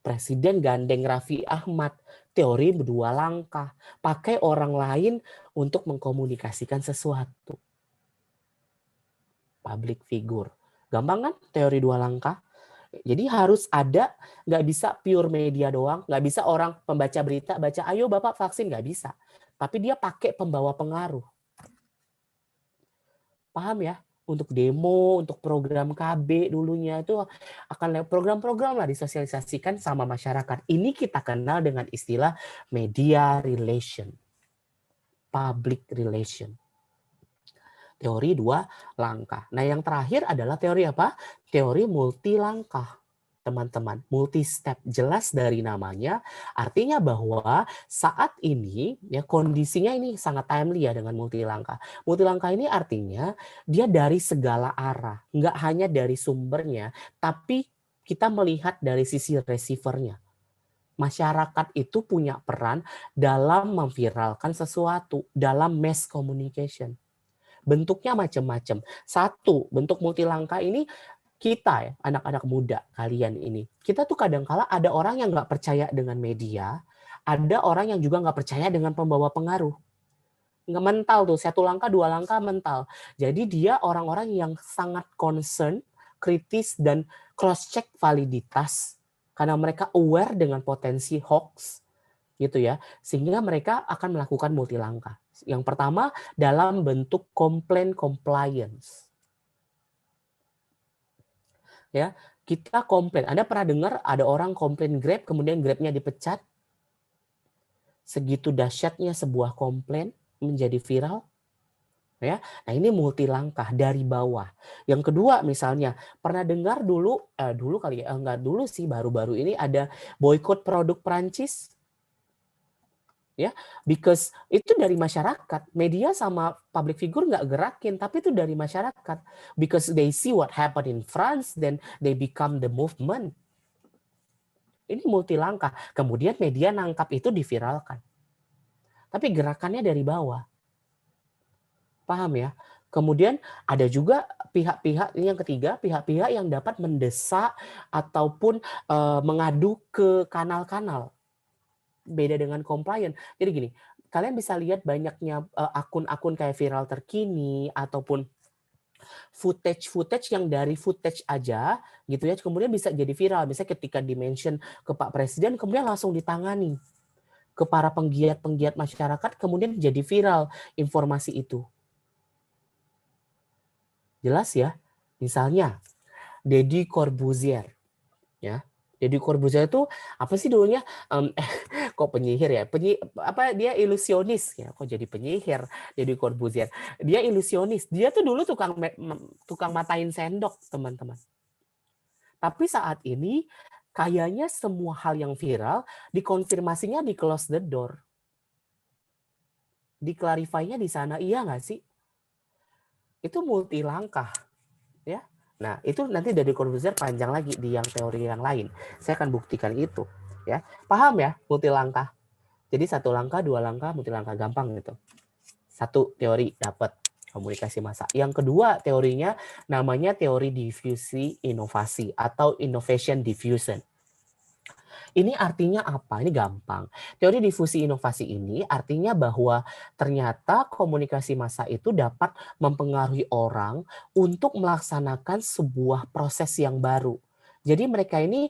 Speaker 1: Presiden gandeng Raffi Ahmad. Teori berdua langkah. Pakai orang lain untuk mengkomunikasikan sesuatu. Public figure. Gampang kan teori dua langkah? Jadi harus ada, nggak bisa pure media doang, nggak bisa orang pembaca berita, baca, ayo Bapak vaksin, nggak bisa. Tapi dia pakai pembawa pengaruh. Paham ya? Untuk demo, untuk program KB dulunya itu akan program-program lah disosialisasikan sama masyarakat. Ini kita kenal dengan istilah media relation. Public relation. Teori dua langkah. Nah yang terakhir adalah teori apa? Teori multi langkah. Teman-teman, multi step, jelas dari namanya, artinya bahwa saat ini ya kondisinya ini sangat timely ya dengan multi langkah. Multi langkah ini artinya dia dari segala arah, nggak hanya dari sumbernya, tapi kita melihat dari sisi receivernya. Masyarakat itu punya peran dalam memviralkan sesuatu, dalam mass communication. Bentuknya macam-macam. Satu, bentuk multi langkah ini kita ya, anak-anak muda kalian ini. Kita tuh kadang-kala ada orang yang nggak percaya dengan media, ada orang yang juga nggak percaya dengan pembawa pengaruh. Nggak mental tuh, satu langkah, dua langkah mental. Jadi dia orang-orang yang sangat concern, kritis, dan cross-check validitas. Karena mereka aware dengan potensi hoax, gitu ya. Sehingga mereka akan melakukan multi langkah. Yang pertama dalam bentuk complaint compliance. Ya, kita komplain. Anda pernah dengar ada orang komplain Grab, kemudian Grab-nya dipecat? Segitu dahsyatnya sebuah komplain menjadi viral. Ya, nah ini multi langkah dari bawah. Yang kedua misalnya, pernah dengar dulu kali ya, enggak dulu sih, baru-baru ini ada boykot produk Prancis? Ya, because itu dari masyarakat. Media sama public figure nggak gerakin, tapi itu dari masyarakat. Because they see what happened in France, then they become the movement. Ini multi langkah. Kemudian media nangkap itu diviralkan. Tapi gerakannya dari bawah. Paham ya? Kemudian ada juga pihak-pihak, ini yang ketiga, pihak-pihak yang dapat mendesak ataupun mengadu ke kanal-kanal. Beda dengan compliant. Jadi gini, kalian bisa lihat banyaknya akun-akun kayak viral terkini ataupun footage yang dari footage aja gitu ya, kemudian bisa jadi viral. Misalnya ketika dimention ke Pak Presiden, kemudian langsung ditangani ke para penggiat-penggiat masyarakat, kemudian jadi viral informasi itu. Jelas ya? Misalnya Deddy Corbuzier, ya. Deddy Corbuzier itu apa sih dulunya? Kok penyihir ya? Dia ilusionis ya? Kok jadi penyihir? Deddy Corbuzier. Dia ilusionis. Dia tuh dulu tukang matain sendok, teman-teman. Tapi saat ini kayaknya semua hal yang viral dikonfirmasinya di close the door. Diklarifainya di sana, iya nggak sih? Itu multi langkah, ya. Nah, itu nanti dari Corbuzier panjang lagi di yang teori yang lain. Saya akan buktikan itu, ya. Paham ya, multi langkah. Jadi satu langkah, dua langkah, multi langkah, gampang gitu. Satu teori dapat komunikasi massa. Yang kedua teorinya namanya teori difusi inovasi atau innovation diffusion. Ini artinya apa? Ini gampang. Teori difusi inovasi ini artinya bahwa ternyata komunikasi massa itu dapat mempengaruhi orang untuk melaksanakan sebuah proses yang baru. Jadi mereka ini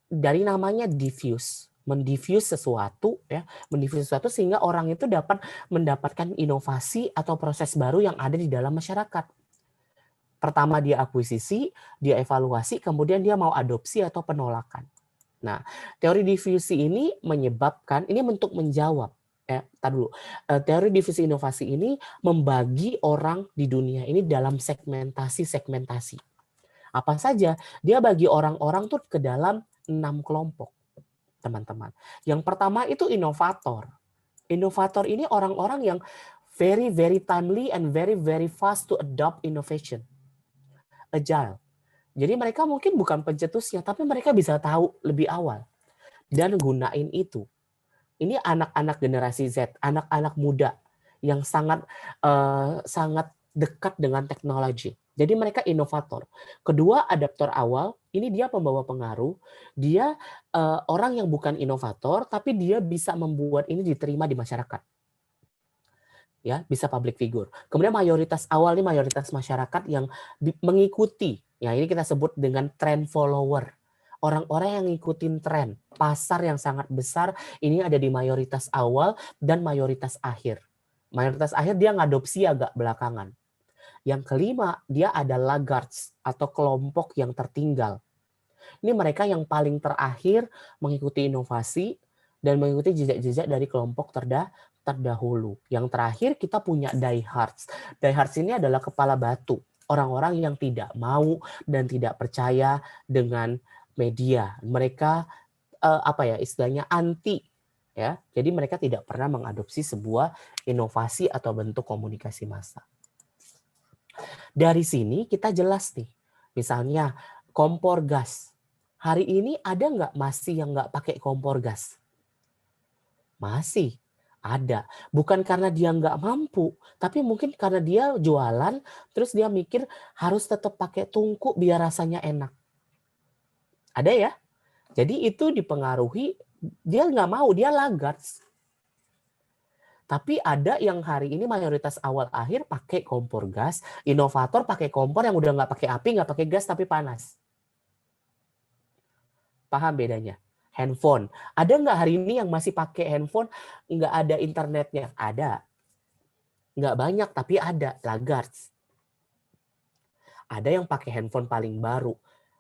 Speaker 1: dari namanya diffuse, mendiffuse sesuatu ya, mendiffuse sesuatu sehingga orang itu dapat mendapatkan inovasi atau proses baru yang ada di dalam masyarakat. Pertama dia akuisisi, dia evaluasi, kemudian dia mau adopsi atau penolakan. Nah, teori difusi ini menyebabkan, ini untuk menjawab, teori difusi inovasi ini membagi orang di dunia ini dalam segmentasi. Apa saja? Dia bagi orang-orang tuh ke dalam 6 kelompok, teman-teman. Yang pertama itu inovator. Inovator ini orang-orang yang very, very timely and very, very fast to adopt innovation. Agile. Jadi mereka mungkin bukan pencetusnya, tapi mereka bisa tahu lebih awal dan gunain itu. Ini anak-anak generasi Z, anak-anak muda yang sangat dekat dengan teknologi. Jadi mereka inovator. Kedua, adaptor awal. Ini dia pembawa pengaruh. Dia orang yang bukan inovator, tapi dia bisa membuat ini diterima di masyarakat. Ya, bisa public figure. Kemudian mayoritas awal ini mayoritas masyarakat yang mengikuti. Ya, ini kita sebut dengan trend follower. Orang-orang yang ngikutin tren. Pasar yang sangat besar ini ada di mayoritas awal dan mayoritas akhir. Mayoritas akhir dia ngadopsi agak belakangan. Yang kelima, dia ada laggards atau kelompok yang tertinggal. Ini mereka yang paling terakhir mengikuti inovasi dan mengikuti jejak-jejak dari kelompok terdahulu. Yang terakhir kita punya diehards. Diehards ini adalah kepala batu. Orang-orang yang tidak mau dan tidak percaya dengan media. Mereka istilahnya anti, ya. Jadi mereka tidak pernah mengadopsi sebuah inovasi atau bentuk komunikasi massa. Dari sini kita jelas nih. Misalnya kompor gas. Hari ini ada nggak masih yang nggak pakai kompor gas? Masih ada. Bukan karena dia nggak mampu, tapi mungkin karena dia jualan, terus dia mikir harus tetap pakai tungku biar rasanya enak. Ada ya? Jadi itu dipengaruhi, dia nggak mau, dia laggards. Tapi ada yang hari ini mayoritas awal akhir pakai kompor gas, inovator pakai kompor yang udah nggak pakai api, nggak pakai gas, tapi panas. Paham bedanya? Handphone. Ada nggak hari ini yang masih pakai handphone, nggak ada internetnya? Ada. Nggak banyak, tapi ada. Laggards. Ada yang pakai handphone paling baru.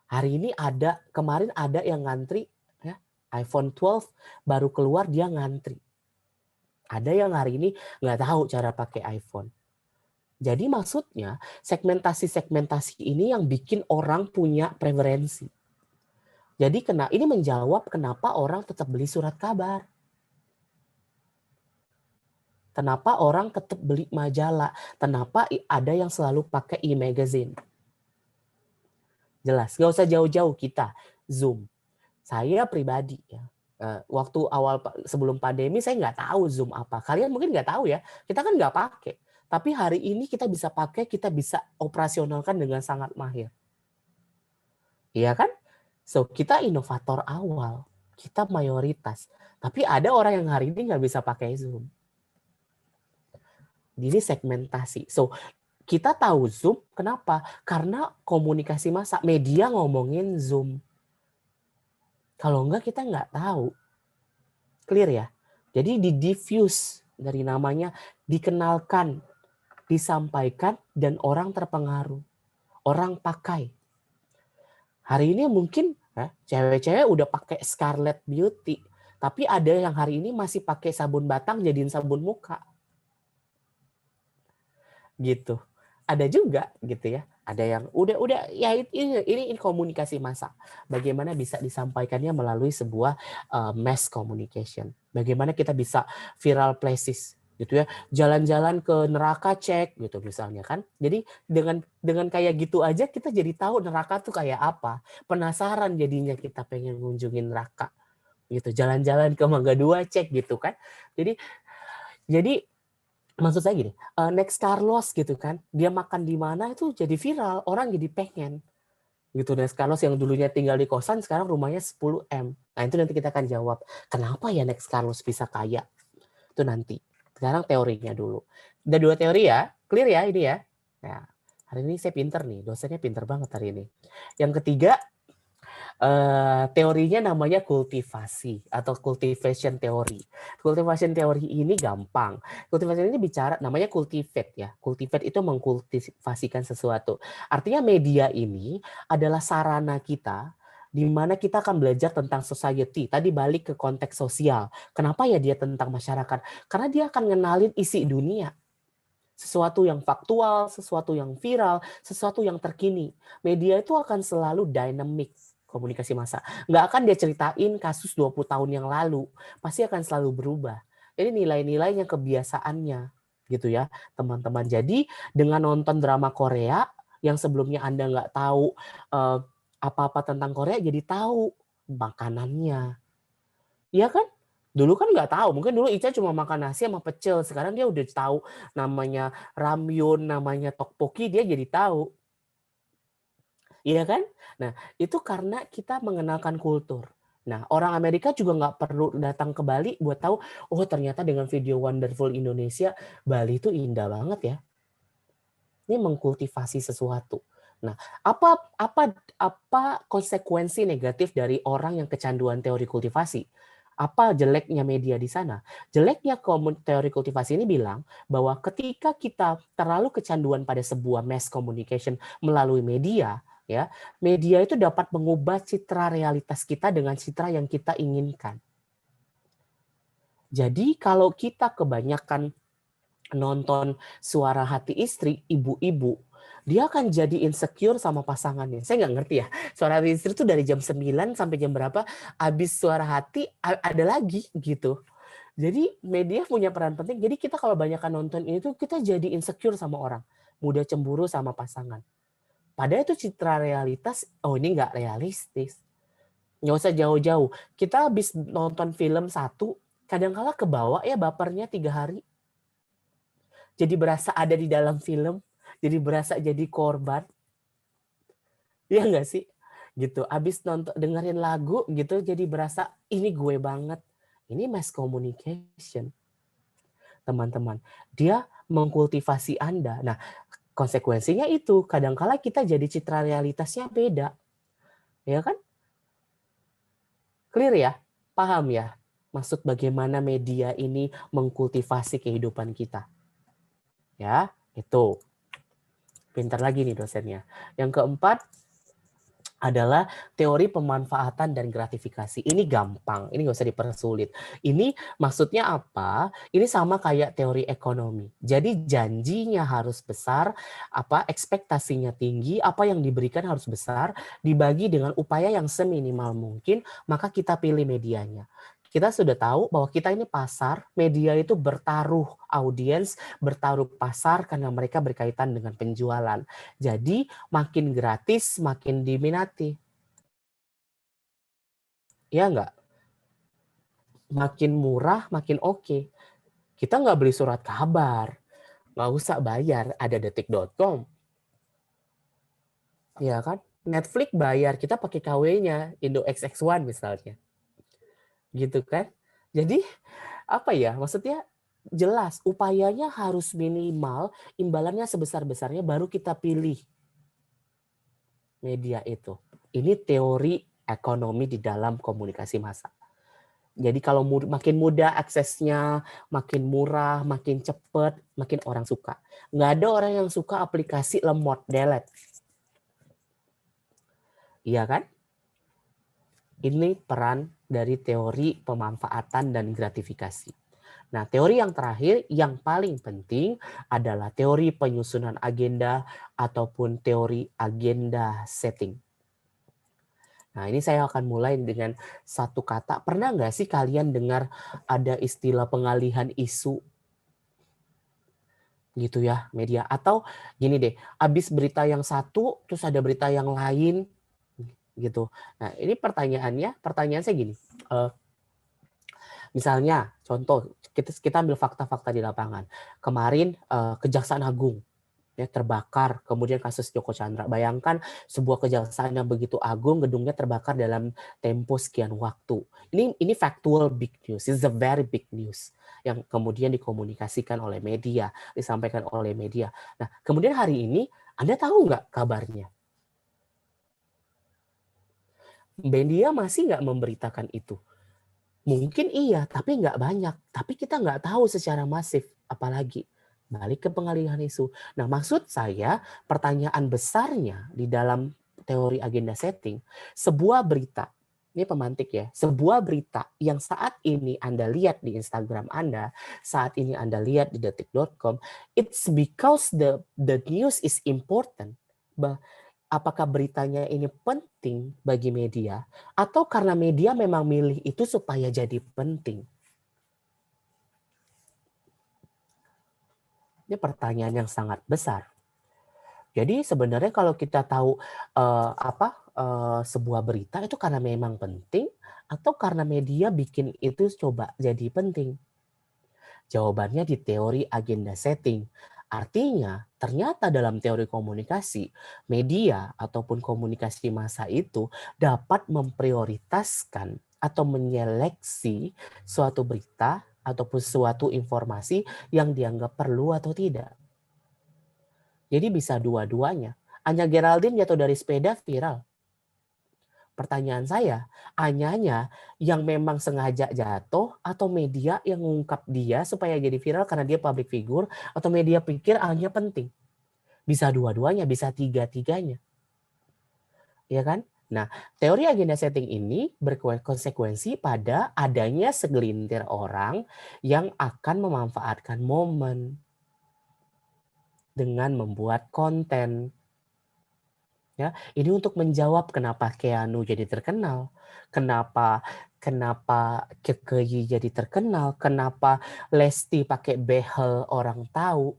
Speaker 1: Hari ini ada, kemarin ada yang ngantri, ya, iPhone 12 baru keluar dia ngantri. Ada yang hari ini nggak tahu cara pakai iPhone. Jadi maksudnya segmentasi-segmentasi ini yang bikin orang punya preferensi. Jadi ini menjawab kenapa orang tetap beli surat kabar. Kenapa orang tetap beli majalah. Kenapa ada yang selalu pakai e-magazine. Jelas, nggak usah jauh-jauh kita. Zoom. Saya pribadi ya. Waktu awal sebelum pandemi saya nggak tahu Zoom apa. Kalian mungkin nggak tahu ya. Kita kan nggak pakai. Tapi hari ini kita bisa pakai, kita bisa operasionalkan dengan sangat mahir. Iya kan? So, kita inovator awal, kita mayoritas. Tapi ada orang yang hari ini nggak bisa pakai Zoom. Ini segmentasi. So, kita tahu Zoom, kenapa? Karena komunikasi massa, media ngomongin Zoom. Kalau enggak, kita nggak tahu. Clear ya? Jadi di-diffuse, dari namanya, dikenalkan, disampaikan, dan orang terpengaruh. Orang pakai. Hari ini mungkin cewek-cewek udah pakai Scarlet Beauty, tapi ada yang hari ini masih pakai sabun batang jadiin sabun muka. Gitu. Ada juga gitu ya. Ada yang udah ya ini komunikasi massa. Bagaimana bisa disampaikannya melalui sebuah mass communication. Bagaimana kita bisa viral places gitu ya, jalan-jalan ke neraka cek gitu misalnya kan. Jadi dengan kayak gitu aja kita jadi tahu neraka tuh kayak apa. Penasaran jadinya kita pengen ngunjungin neraka gitu. Jalan-jalan ke Mangga 2 cek gitu kan. Jadi maksud saya gini, next Carlos gitu kan, dia makan di mana itu jadi viral, orang jadi pengen. gitu. Next Carlos yang dulunya tinggal di kosan sekarang rumahnya 10 M. Nah itu nanti kita akan jawab kenapa ya Next Carlos bisa kaya, itu nanti. Sekarang teorinya dulu. Udah 2 teori ya, clear ya ini ya. Nah, hari ini saya pinter nih, dosennya pinter banget hari ini. Yang ketiga, teorinya namanya kultivasi atau cultivation theory. Cultivation theory ini gampang. Cultivation ini bicara, namanya cultivate ya. Cultivate itu mengkultivasikan sesuatu. Artinya media ini adalah sarana kita di mana kita akan belajar tentang society. Tadi balik ke konteks sosial. Kenapa ya dia tentang masyarakat? Karena dia akan ngenalin isi dunia. Sesuatu yang faktual, sesuatu yang viral, sesuatu yang terkini. Media itu akan selalu dynamic, komunikasi massa. Nggak akan dia ceritain kasus 20 tahun yang lalu. Pasti akan selalu berubah. Ini nilai-nilainya, kebiasaannya. Gitu ya, teman-teman. Jadi dengan nonton drama Korea, yang sebelumnya Anda nggak tahu apa-apa tentang Korea, jadi tahu makanannya. Iya kan? Dulu kan nggak tahu. Mungkin dulu Ica cuma makan nasi sama pecel. Sekarang dia udah tahu namanya ramyun, namanya tteokbokki, dia jadi tahu. Iya kan? Nah, itu karena kita mengenalkan kultur. Nah, orang Amerika juga nggak perlu datang ke Bali buat tahu, oh ternyata dengan video Wonderful Indonesia, Bali itu indah banget ya. Ini mengkultivasi sesuatu. Nah, apa konsekuensi negatif dari orang yang kecanduan teori kultivasi? Apa jeleknya media di sana? Jeleknya teori kultivasi ini bilang bahwa ketika kita terlalu kecanduan pada sebuah mass communication melalui media, ya, media itu dapat mengubah citra realitas kita dengan citra yang kita inginkan. Jadi kalau kita kebanyakan nonton Suara Hati Istri, ibu-ibu, dia akan jadi insecure sama pasangannya. Saya nggak ngerti ya, Suara Hati Istri itu dari jam 9 sampai jam berapa, habis Suara Hati ada lagi gitu. Jadi media punya peran penting, jadi kita kalau banyak nonton ini tuh kita jadi insecure sama orang, mudah cemburu sama pasangan. Padahal itu citra realitas, oh ini nggak realistis. Nggak usah jauh-jauh. Kita habis nonton film satu, kadang-kala kebawa ya bapernya 3 hari. Jadi berasa ada di dalam film, jadi berasa jadi korban. Iya nggak sih? Gitu. Habis nonton dengerin lagu gitu, jadi berasa ini gue banget. Ini mass communication. Teman-teman, dia mengkultivasi Anda. Nah, konsekuensinya itu, kadang-kala kita jadi citra realitasnya beda. Ya kan? Clear ya? Paham ya? Maksud bagaimana media ini mengkultivasi kehidupan kita. Ya, itu. Pintar lagi nih dosennya. Yang keempat adalah teori pemanfaatan dan gratifikasi. Ini gampang, ini nggak usah dipersulit. Ini maksudnya apa? Ini sama kayak teori ekonomi. Jadi janjinya harus besar, ekspektasinya tinggi, apa yang diberikan harus besar, dibagi dengan upaya yang seminimal mungkin, maka kita pilih medianya. Kita sudah tahu bahwa kita ini pasar, media itu bertaruh audiens, bertaruh pasar karena mereka berkaitan dengan penjualan. Jadi makin gratis, makin diminati. Ya enggak? Makin murah, makin oke. Kita nggak beli surat kabar, nggak usah bayar, ada detik.com. Ya kan? Netflix bayar, kita pakai KW-nya, Indo XX1 misalnya. Gitu kan? Jadi apa ya? Maksudnya jelas upayanya harus minimal, imbalannya sebesar-besarnya baru kita pilih media itu. Ini teori ekonomi di dalam komunikasi massa. Jadi kalau makin mudah aksesnya, makin murah, makin cepat, makin orang suka. Nggak ada orang yang suka aplikasi lemot delete. Iya kan? Ini peran dari teori pemanfaatan dan gratifikasi. Nah, teori yang terakhir, yang paling penting adalah teori penyusunan agenda ataupun teori agenda setting. Nah, ini saya akan mulai dengan satu kata. Pernah nggak sih kalian dengar ada istilah pengalihan isu? Gitu ya, media. Atau gini deh, habis berita yang satu, terus ada berita yang lain, gitu. Nah, ini pertanyaan saya gini. Misalnya, contoh, kita ambil fakta-fakta di lapangan. Kemarin, Kejaksaan Agung ya, terbakar, kemudian kasus Joko Chandra. Bayangkan sebuah kejaksaan yang begitu agung, gedungnya terbakar dalam tempo sekian waktu. Ini factual big news, it's a very big news yang kemudian dikomunikasikan oleh media, disampaikan oleh media. Nah, kemudian hari ini Anda tahu nggak kabarnya? Media masih nggak memberitakan itu. Mungkin iya, tapi nggak banyak. Tapi kita nggak tahu secara masif, apalagi. Balik ke pengalihan isu. Nah, maksud saya pertanyaan besarnya di dalam teori agenda setting, sebuah berita, ini pemantik ya, sebuah berita yang saat ini Anda lihat di Instagram Anda, saat ini Anda lihat di detik.com, it's because the news is important. Apakah beritanya ini penting bagi media, atau karena media memang milih itu supaya jadi penting? Ini pertanyaan yang sangat besar. Jadi sebenarnya kalau kita tahu sebuah berita itu karena memang penting, atau karena media bikin itu coba jadi penting? Jawabannya di teori agenda setting. Artinya, ternyata dalam teori komunikasi, media ataupun komunikasi massa itu dapat memprioritaskan atau menyeleksi suatu berita ataupun suatu informasi yang dianggap perlu atau tidak. Jadi bisa dua-duanya. Anya Geraldine jatuh dari sepeda viral. Pertanyaan saya, Anyanya yang memang sengaja jatuh atau media yang mengungkap dia supaya jadi viral karena dia public figure, atau media pikir Anya penting? Bisa dua-duanya, bisa tiga-tiganya. Ya kan? Nah, teori agenda setting ini berkonsekuensi pada adanya segelintir orang yang akan memanfaatkan momen dengan membuat konten. Ya, ini untuk menjawab kenapa Keanu jadi terkenal, kenapa Kekeyi jadi terkenal, kenapa Lesti pakai behel orang tahu.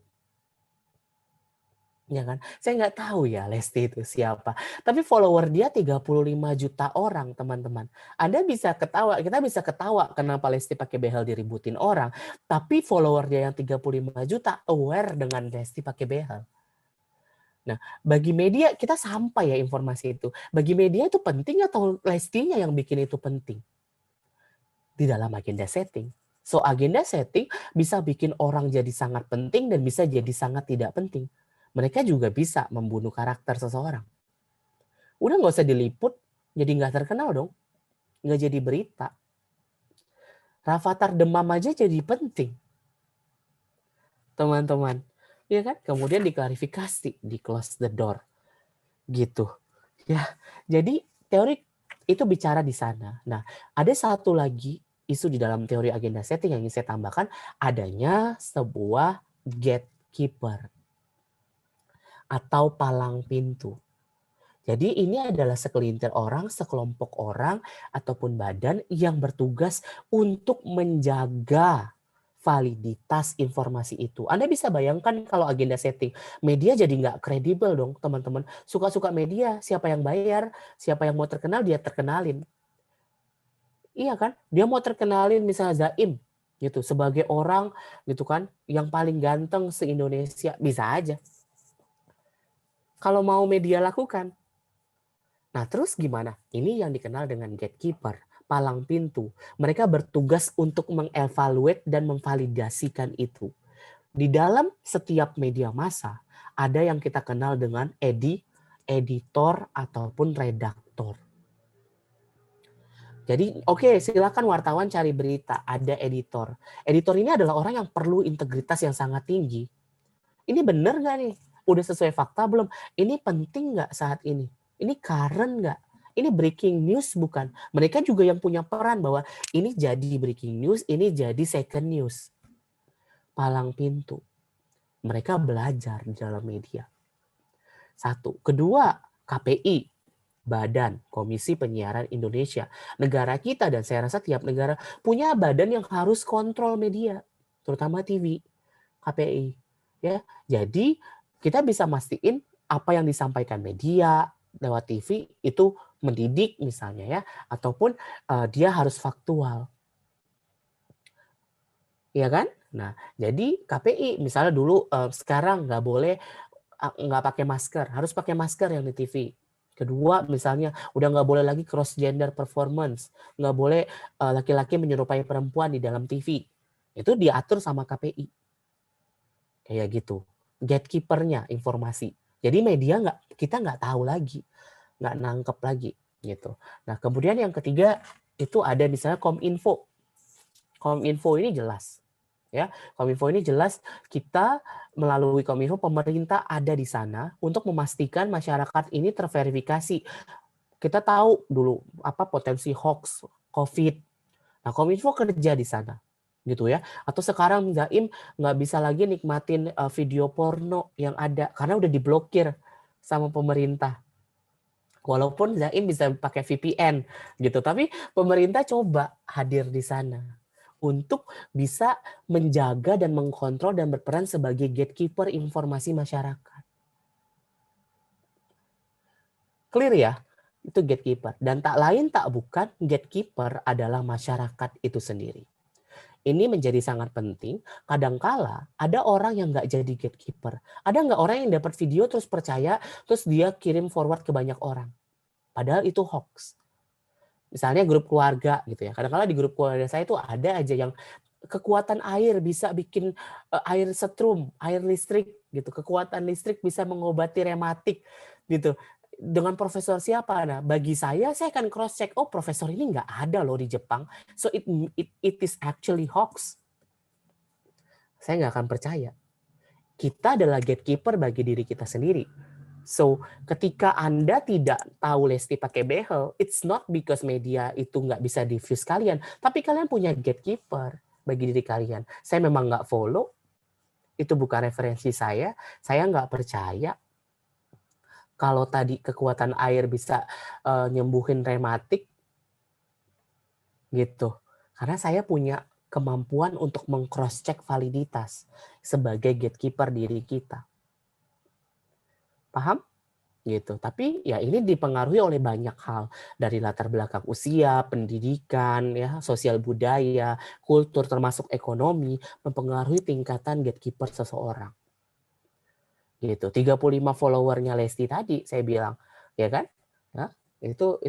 Speaker 1: Ya kan? Saya nggak tahu ya Lesti itu siapa. Tapi follower dia 35 juta orang, teman-teman. Anda bisa ketawa, kita bisa ketawa kenapa Lesti pakai behel diributin orang, tapi follower dia yang 35 juta aware dengan Lesti pakai behel. Nah, bagi media kita sampai ya informasi itu. Bagi media itu penting atau Lestinya yang bikin itu penting? Di dalam agenda setting. So, agenda setting bisa bikin orang jadi sangat penting dan bisa jadi sangat tidak penting. Mereka juga bisa membunuh karakter seseorang. Udah nggak usah diliput, jadi nggak terkenal dong. Nggak jadi berita. Rafathar demam aja jadi penting. Teman-teman. Ya kan? Kemudian diklarifikasi, di close the door. Gitu. Ya, jadi teori itu bicara di sana. Nah, ada satu lagi isu di dalam teori agenda setting yang ingin saya tambahkan, adanya sebuah gatekeeper atau palang pintu. Jadi ini adalah segelintir orang, sekelompok orang, ataupun badan yang bertugas untuk menjaga validitas informasi itu. Anda bisa bayangkan kalau agenda setting, media jadi nggak kredibel dong, teman-teman. Suka-suka media, siapa yang bayar, siapa yang mau terkenal, dia terkenalin. Iya kan? Dia mau terkenalin misalnya Zaim, gitu, sebagai orang, gitu kan, yang paling ganteng se-Indonesia, bisa aja. Kalau mau media lakukan. Nah, terus gimana? Ini yang dikenal dengan gatekeeper, palang pintu. Mereka bertugas untuk mengevaluate dan memvalidasikan itu. Di dalam setiap media massa, ada yang kita kenal dengan editor ataupun redaktor. Jadi, oke, silakan wartawan cari berita, ada editor. Editor ini adalah orang yang perlu integritas yang sangat tinggi. Ini benar nggak nih? Udah sesuai fakta belum? Ini penting nggak saat ini? Ini current nggak? Ini breaking news bukan? Mereka juga yang punya peran bahwa ini jadi breaking news, ini jadi second news. Palang pintu. Mereka belajar di dalam media. Satu. Kedua, KPI. Badan Komisi Penyiaran Indonesia. Negara kita dan saya rasa tiap negara punya badan yang harus kontrol media. Terutama TV. KPI. Ya, jadi kita bisa mastiin apa yang disampaikan media lewat TV itu mendidik misalnya ya, ataupun dia harus faktual. Iya kan? Nah, jadi KPI misalnya dulu sekarang nggak boleh nggak pakai masker, harus pakai masker yang di TV. Kedua, misalnya udah nggak boleh lagi cross gender performance, nggak boleh laki-laki menyerupai perempuan di dalam TV. Itu diatur sama KPI. Kayak gitu. Gatekeeper-nya informasi. Jadi media kita nggak tahu lagi, nggak nangkep lagi gitu. Nah kemudian yang ketiga itu ada misalnya Kominfo. Kominfo ini jelas. Ya, Kominfo ini jelas kita melalui Kominfo pemerintah ada di sana untuk memastikan masyarakat ini terverifikasi. Kita tahu dulu apa potensi hoax, COVID. Nah, Kominfo kerja di sana, gitu ya. Atau sekarang Zaim nggak bisa lagi nikmatin video porno yang ada karena udah diblokir sama pemerintah. Walaupun Zaim bisa pakai VPN, gitu. Tapi pemerintah coba hadir di sana untuk bisa menjaga dan mengkontrol dan berperan sebagai gatekeeper informasi masyarakat. Clear ya? Itu gatekeeper. Dan tak lain tak bukan gatekeeper adalah masyarakat itu sendiri. Ini menjadi sangat penting. Kadangkala ada orang yang nggak jadi gatekeeper. Ada nggak orang yang dapat video terus percaya, terus dia kirim forward ke banyak orang. Padahal itu hoax. Misalnya grup keluarga gitu ya. Kadang-kadang di grup keluarga saya itu ada aja yang kekuatan air bisa bikin air setrum, air listrik gitu. Kekuatan listrik bisa mengobati rematik gitu. Dengan profesor siapa? Nah, bagi saya akan cross check. Oh, profesor ini nggak ada loh di Jepang. So it is actually hoax. Saya nggak akan percaya. Kita adalah gatekeeper bagi diri kita sendiri. So, ketika Anda tidak tahu Lesti pakai behel, it's not because media itu nggak bisa diffuse kalian, tapi kalian punya gatekeeper bagi diri kalian. Saya memang nggak follow, itu bukan referensi saya nggak percaya. Kalau tadi kekuatan air bisa nyembuhin rematik, gitu. Karena saya punya kemampuan untuk meng-cross-check validitas sebagai gatekeeper diri kita. Paham? Gitu. Tapi ya ini dipengaruhi oleh banyak hal dari latar belakang usia, pendidikan, ya, sosial budaya, kultur termasuk ekonomi mempengaruhi tingkatan gatekeeper seseorang. Gitu. 35 followernya Lesti tadi saya bilang, ya kan? Ya, itu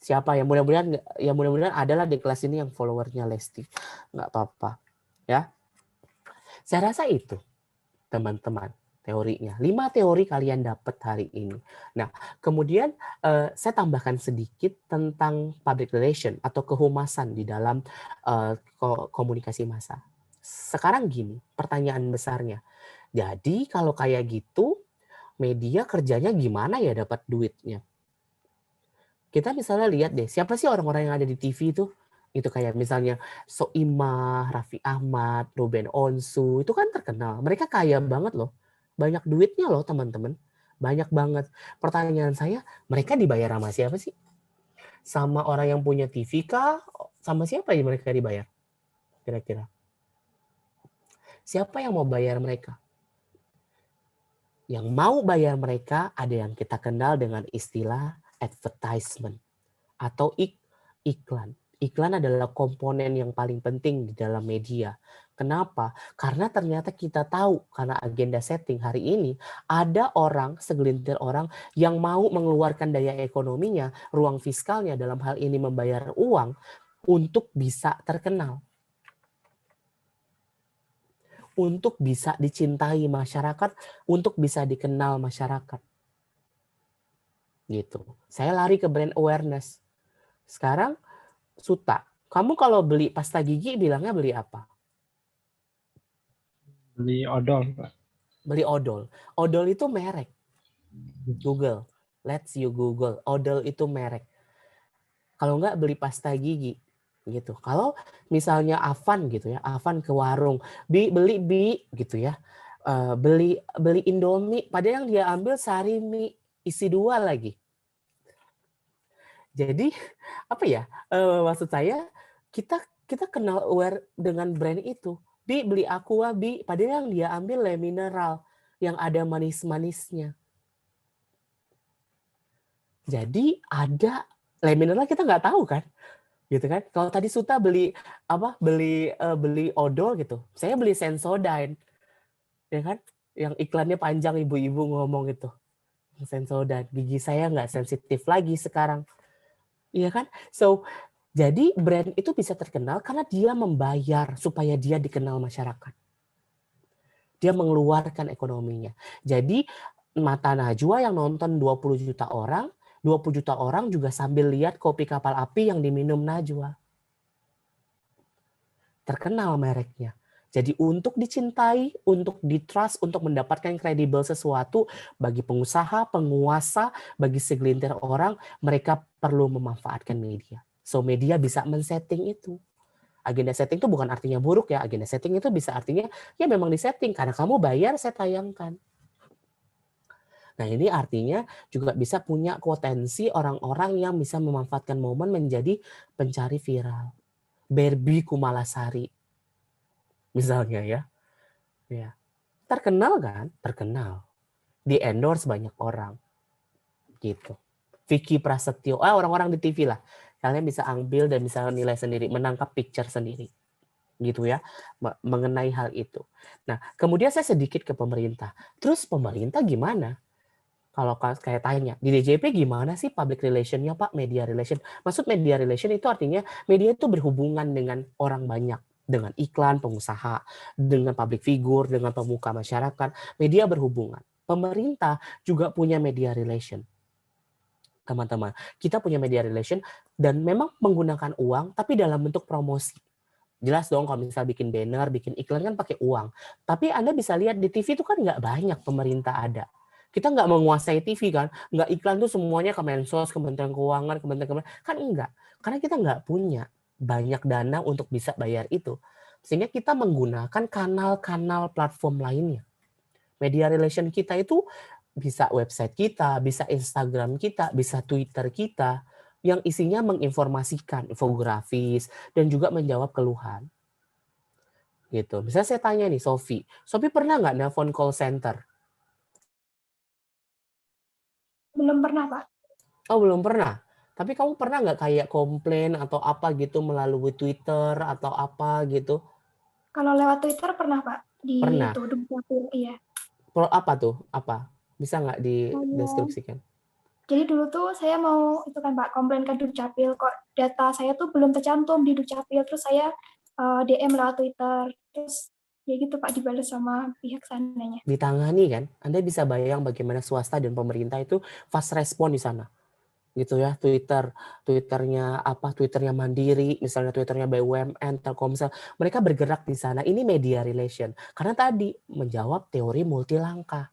Speaker 1: siapa yang mudah-mudahan adalah di kelas ini yang followernya Lesti. Nggak apa-apa. Ya. Saya rasa itu, teman-teman. Teorinya. 5 teori kalian dapat hari ini. Nah, kemudian saya tambahkan sedikit tentang public relation atau kehumasan di dalam komunikasi massa. Sekarang gini, pertanyaan besarnya. Jadi kalau kayak gitu, media kerjanya gimana ya dapat duitnya? Kita misalnya lihat deh, siapa sih orang-orang yang ada di TV itu? Itu kayak misalnya Soimah, Raffi Ahmad, Ruben Onsu, itu kan terkenal. Mereka kaya banget loh. Banyak duitnya loh teman-teman. Banyak banget. Pertanyaan saya, mereka dibayar sama siapa sih? Sama orang yang punya TV kah? Sama siapa yang mereka dibayar? Kira-kira. Siapa yang mau bayar mereka? Yang mau bayar mereka ada yang kita kenal dengan istilah advertisement atau iklan. Iklan adalah komponen yang paling penting di dalam media. Kenapa? Karena ternyata kita tahu, karena agenda setting hari ini, ada orang, segelintir orang yang mau mengeluarkan daya ekonominya, ruang fiskalnya dalam hal ini membayar uang untuk bisa terkenal. Untuk bisa dicintai masyarakat, untuk bisa dikenal masyarakat. Gitu. Saya lari ke brand awareness. Sekarang, Suta, kamu kalau beli pasta gigi bilangnya beli apa?
Speaker 7: Beli odol, Pak.
Speaker 1: Beli odol. Odol itu merek. Google. Let's you Google. Odol itu merek. Kalau enggak beli pasta gigi. Gitu. Kalau misalnya Avan gitu ya, Avan ke warung, beli gitu ya. Beli Indomie, padahal yang dia ambil sari mie isi 2 lagi. Jadi apa ya? Maksud saya kita kenal aware dengan brand itu. Beli Aqua, padahal yang dia ambil le mineral yang ada manis-manisnya. Jadi ada le mineral kita nggak tahu kan? Gitu kan? Kalau tadi Suta beli beli odol gitu. Saya beli Sensodyne. Ya kan? Yang iklannya panjang, ibu-ibu ngomong itu. Sensodyne, gigi saya nggak sensitif lagi sekarang. Iya kan? So, jadi brand itu bisa terkenal karena dia membayar supaya dia dikenal masyarakat. Dia mengeluarkan ekonominya. Jadi Mata Najwa yang nonton 20 juta orang juga sambil lihat kopi kapal api yang diminum Najwa. Terkenal mereknya. Jadi untuk dicintai, untuk ditrust, untuk mendapatkan kredibel sesuatu bagi pengusaha, penguasa, bagi segelintir orang, mereka perlu memanfaatkan media. So media bisa men-setting itu. Agenda setting itu bukan artinya buruk ya. Agenda setting itu bisa artinya ya memang disetting karena kamu bayar saya tayangkan. Nah ini artinya juga bisa punya potensi orang-orang yang bisa memanfaatkan momen menjadi pencari viral. Barbie Kumalasari misalnya ya. Ya. Terkenal kan? Terkenal. Di endorse banyak orang. Gitu. Vicky Prasetyo, orang-orang di TV lah. Kalian bisa ambil dan bisa nilai sendiri, menangkap picture sendiri. Gitu ya, mengenai hal itu. Nah, kemudian saya sedikit ke pemerintah. Terus pemerintah gimana? Kalau kayak tanya, di DJP gimana sih public relation-nya Pak, media relation? Maksud media relation itu artinya media itu berhubungan dengan orang banyak. Dengan iklan, pengusaha, dengan public figure, dengan pemuka masyarakat. Media berhubungan. Pemerintah juga punya media relation. Teman-teman, kita punya media relation dan memang menggunakan uang, tapi dalam bentuk promosi. Jelas dong kalau misal bikin banner, bikin iklan kan pakai uang. Tapi Anda bisa lihat di TV itu kan nggak banyak pemerintah ada. Kita nggak menguasai TV kan, nggak iklan tuh semuanya Kemensos, Kementerian Keuangan, Kementerian kan enggak. Karena kita nggak punya banyak dana untuk bisa bayar itu. Sehingga kita menggunakan kanal-kanal platform lainnya. Media relation kita itu bisa website kita, bisa Instagram kita, bisa Twitter kita, yang isinya menginformasikan, infografis, dan juga menjawab keluhan. Gitu. Misalnya saya tanya nih, Sophie pernah nggak nelpon call center?
Speaker 6: Belum pernah, Pak.
Speaker 1: Oh, belum pernah. Tapi kamu pernah nggak kayak komplain atau apa gitu melalui Twitter atau apa gitu?
Speaker 6: Kalau lewat Twitter pernah, Pak. Di
Speaker 1: Pernah.
Speaker 6: itu, Dukcapil, iya.
Speaker 1: Apa tuh? Apa? Bisa nggak dideskripsikan?
Speaker 6: Jadi dulu tuh saya mau itu kan Pak, komplain ke Dukcapil, kok data saya tuh belum tercantum di Dukcapil, terus saya DM lewat Twitter, terus ya gitu Pak, dibalas sama pihak sananya.
Speaker 1: Ditangani kan? Anda bisa bayang bagaimana swasta dan pemerintah itu fast respon di sana. Gitu ya, Twitternya Mandiri, misalnya Twitternya BUMN, Telkomsel, mereka bergerak di sana. Ini media relation. Karena tadi menjawab teori multi langkah.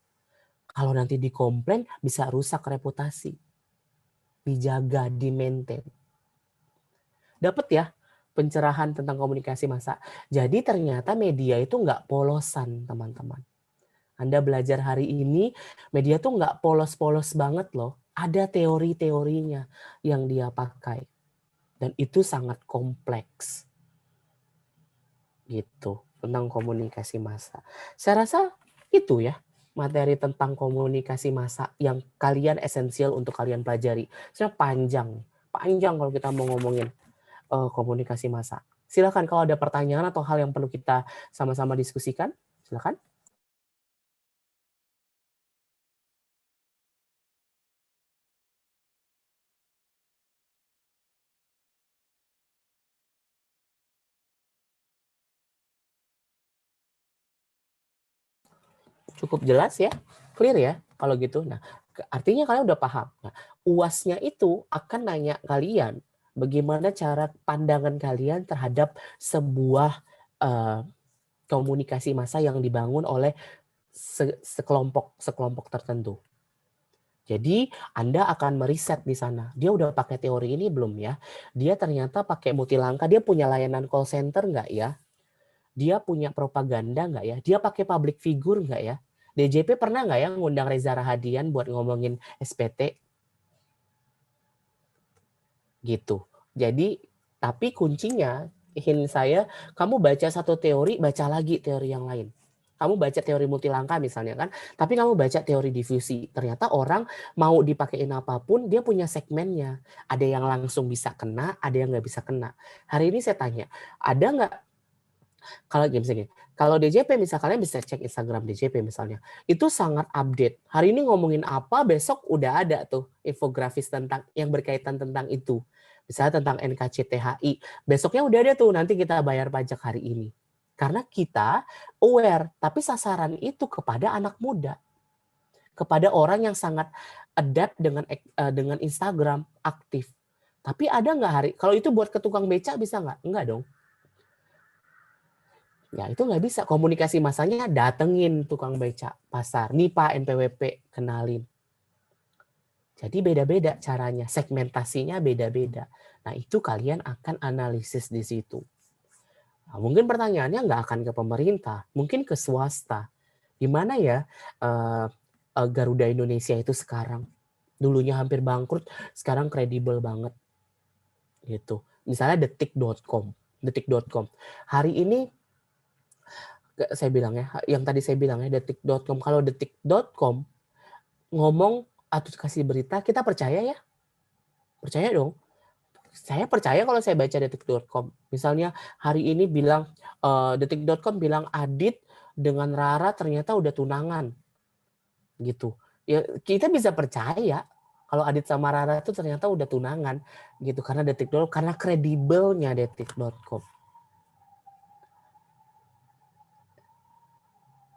Speaker 1: Kalau nanti dikomplain bisa rusak reputasi. Dijaga, di-maintain. Dapat ya pencerahan tentang komunikasi massa. Jadi ternyata media itu nggak polosan, teman-teman. Anda belajar hari ini, media tuh nggak polos-polos banget loh. Ada teori-teorinya yang dia pakai. Dan itu sangat kompleks. Gitu, tentang komunikasi massa. Saya rasa itu ya, materi tentang komunikasi massa yang kalian esensial untuk kalian pelajari. Sebenarnya panjang kalau kita mau ngomongin komunikasi massa. Silakan kalau ada pertanyaan atau hal yang perlu kita sama-sama diskusikan, silakan. Cukup jelas ya, clear ya kalau gitu. Nah, artinya kalian udah paham. Nah, UASnya itu akan nanya kalian bagaimana cara pandangan kalian terhadap sebuah komunikasi massa yang dibangun oleh sekelompok tertentu. Jadi Anda akan meriset di sana. Dia udah pakai teori ini belum ya? Dia ternyata pakai multilangkah. Dia punya layanan call center nggak ya? Dia punya propaganda nggak ya? Dia pakai public figure nggak ya? DJP pernah nggak ya ngundang Reza Rahadian buat ngomongin SPT? Gitu. Jadi, tapi kuncinya, hint saya, kamu baca satu teori, baca lagi teori yang lain. Kamu baca teori multilangkah misalnya kan, tapi kamu baca teori diffusi. Ternyata orang mau dipakein apapun, dia punya segmennya. Ada yang langsung bisa kena, ada yang nggak bisa kena. Hari ini saya tanya, ada nggak, kalau misalnya Kalau DJP misalnya kalian bisa cek Instagram DJP misalnya, itu sangat update. Hari ini ngomongin apa, besok udah ada tuh infografis tentang yang berkaitan tentang itu. Misalnya tentang NKCTHI, besoknya udah ada tuh nanti kita bayar pajak hari ini. Karena kita aware, tapi sasaran itu kepada anak muda. Kepada orang yang sangat adapt dengan Instagram, aktif. Tapi ada nggak hari, kalau itu buat ke tukang beca bisa nggak? Enggak dong. Ya itu nggak bisa. Komunikasi masanya datengin tukang beca pasar. Nih Pak NPWP, kenalin. Jadi beda-beda caranya. Segmentasinya beda-beda. Nah itu kalian akan analisis di situ. Nah, mungkin pertanyaannya nggak akan ke pemerintah. Mungkin ke swasta. Gimana ya Garuda Indonesia itu sekarang? Dulunya hampir bangkrut, sekarang kredibel banget. Gitu. Misalnya detik.com. Hari ini saya bilang ya, yang tadi saya bilang ya, detik.com. Kalau detik.com ngomong atau kasih berita, kita percaya ya? Percaya dong. Saya percaya kalau saya baca detik.com. Misalnya hari ini bilang, detik.com bilang Adit dengan Rara ternyata udah tunangan. Gitu. Ya, kita bisa percaya kalau Adit sama Rara itu ternyata udah tunangan. Gitu. Karena detik.com, karena kredibelnya detik.com.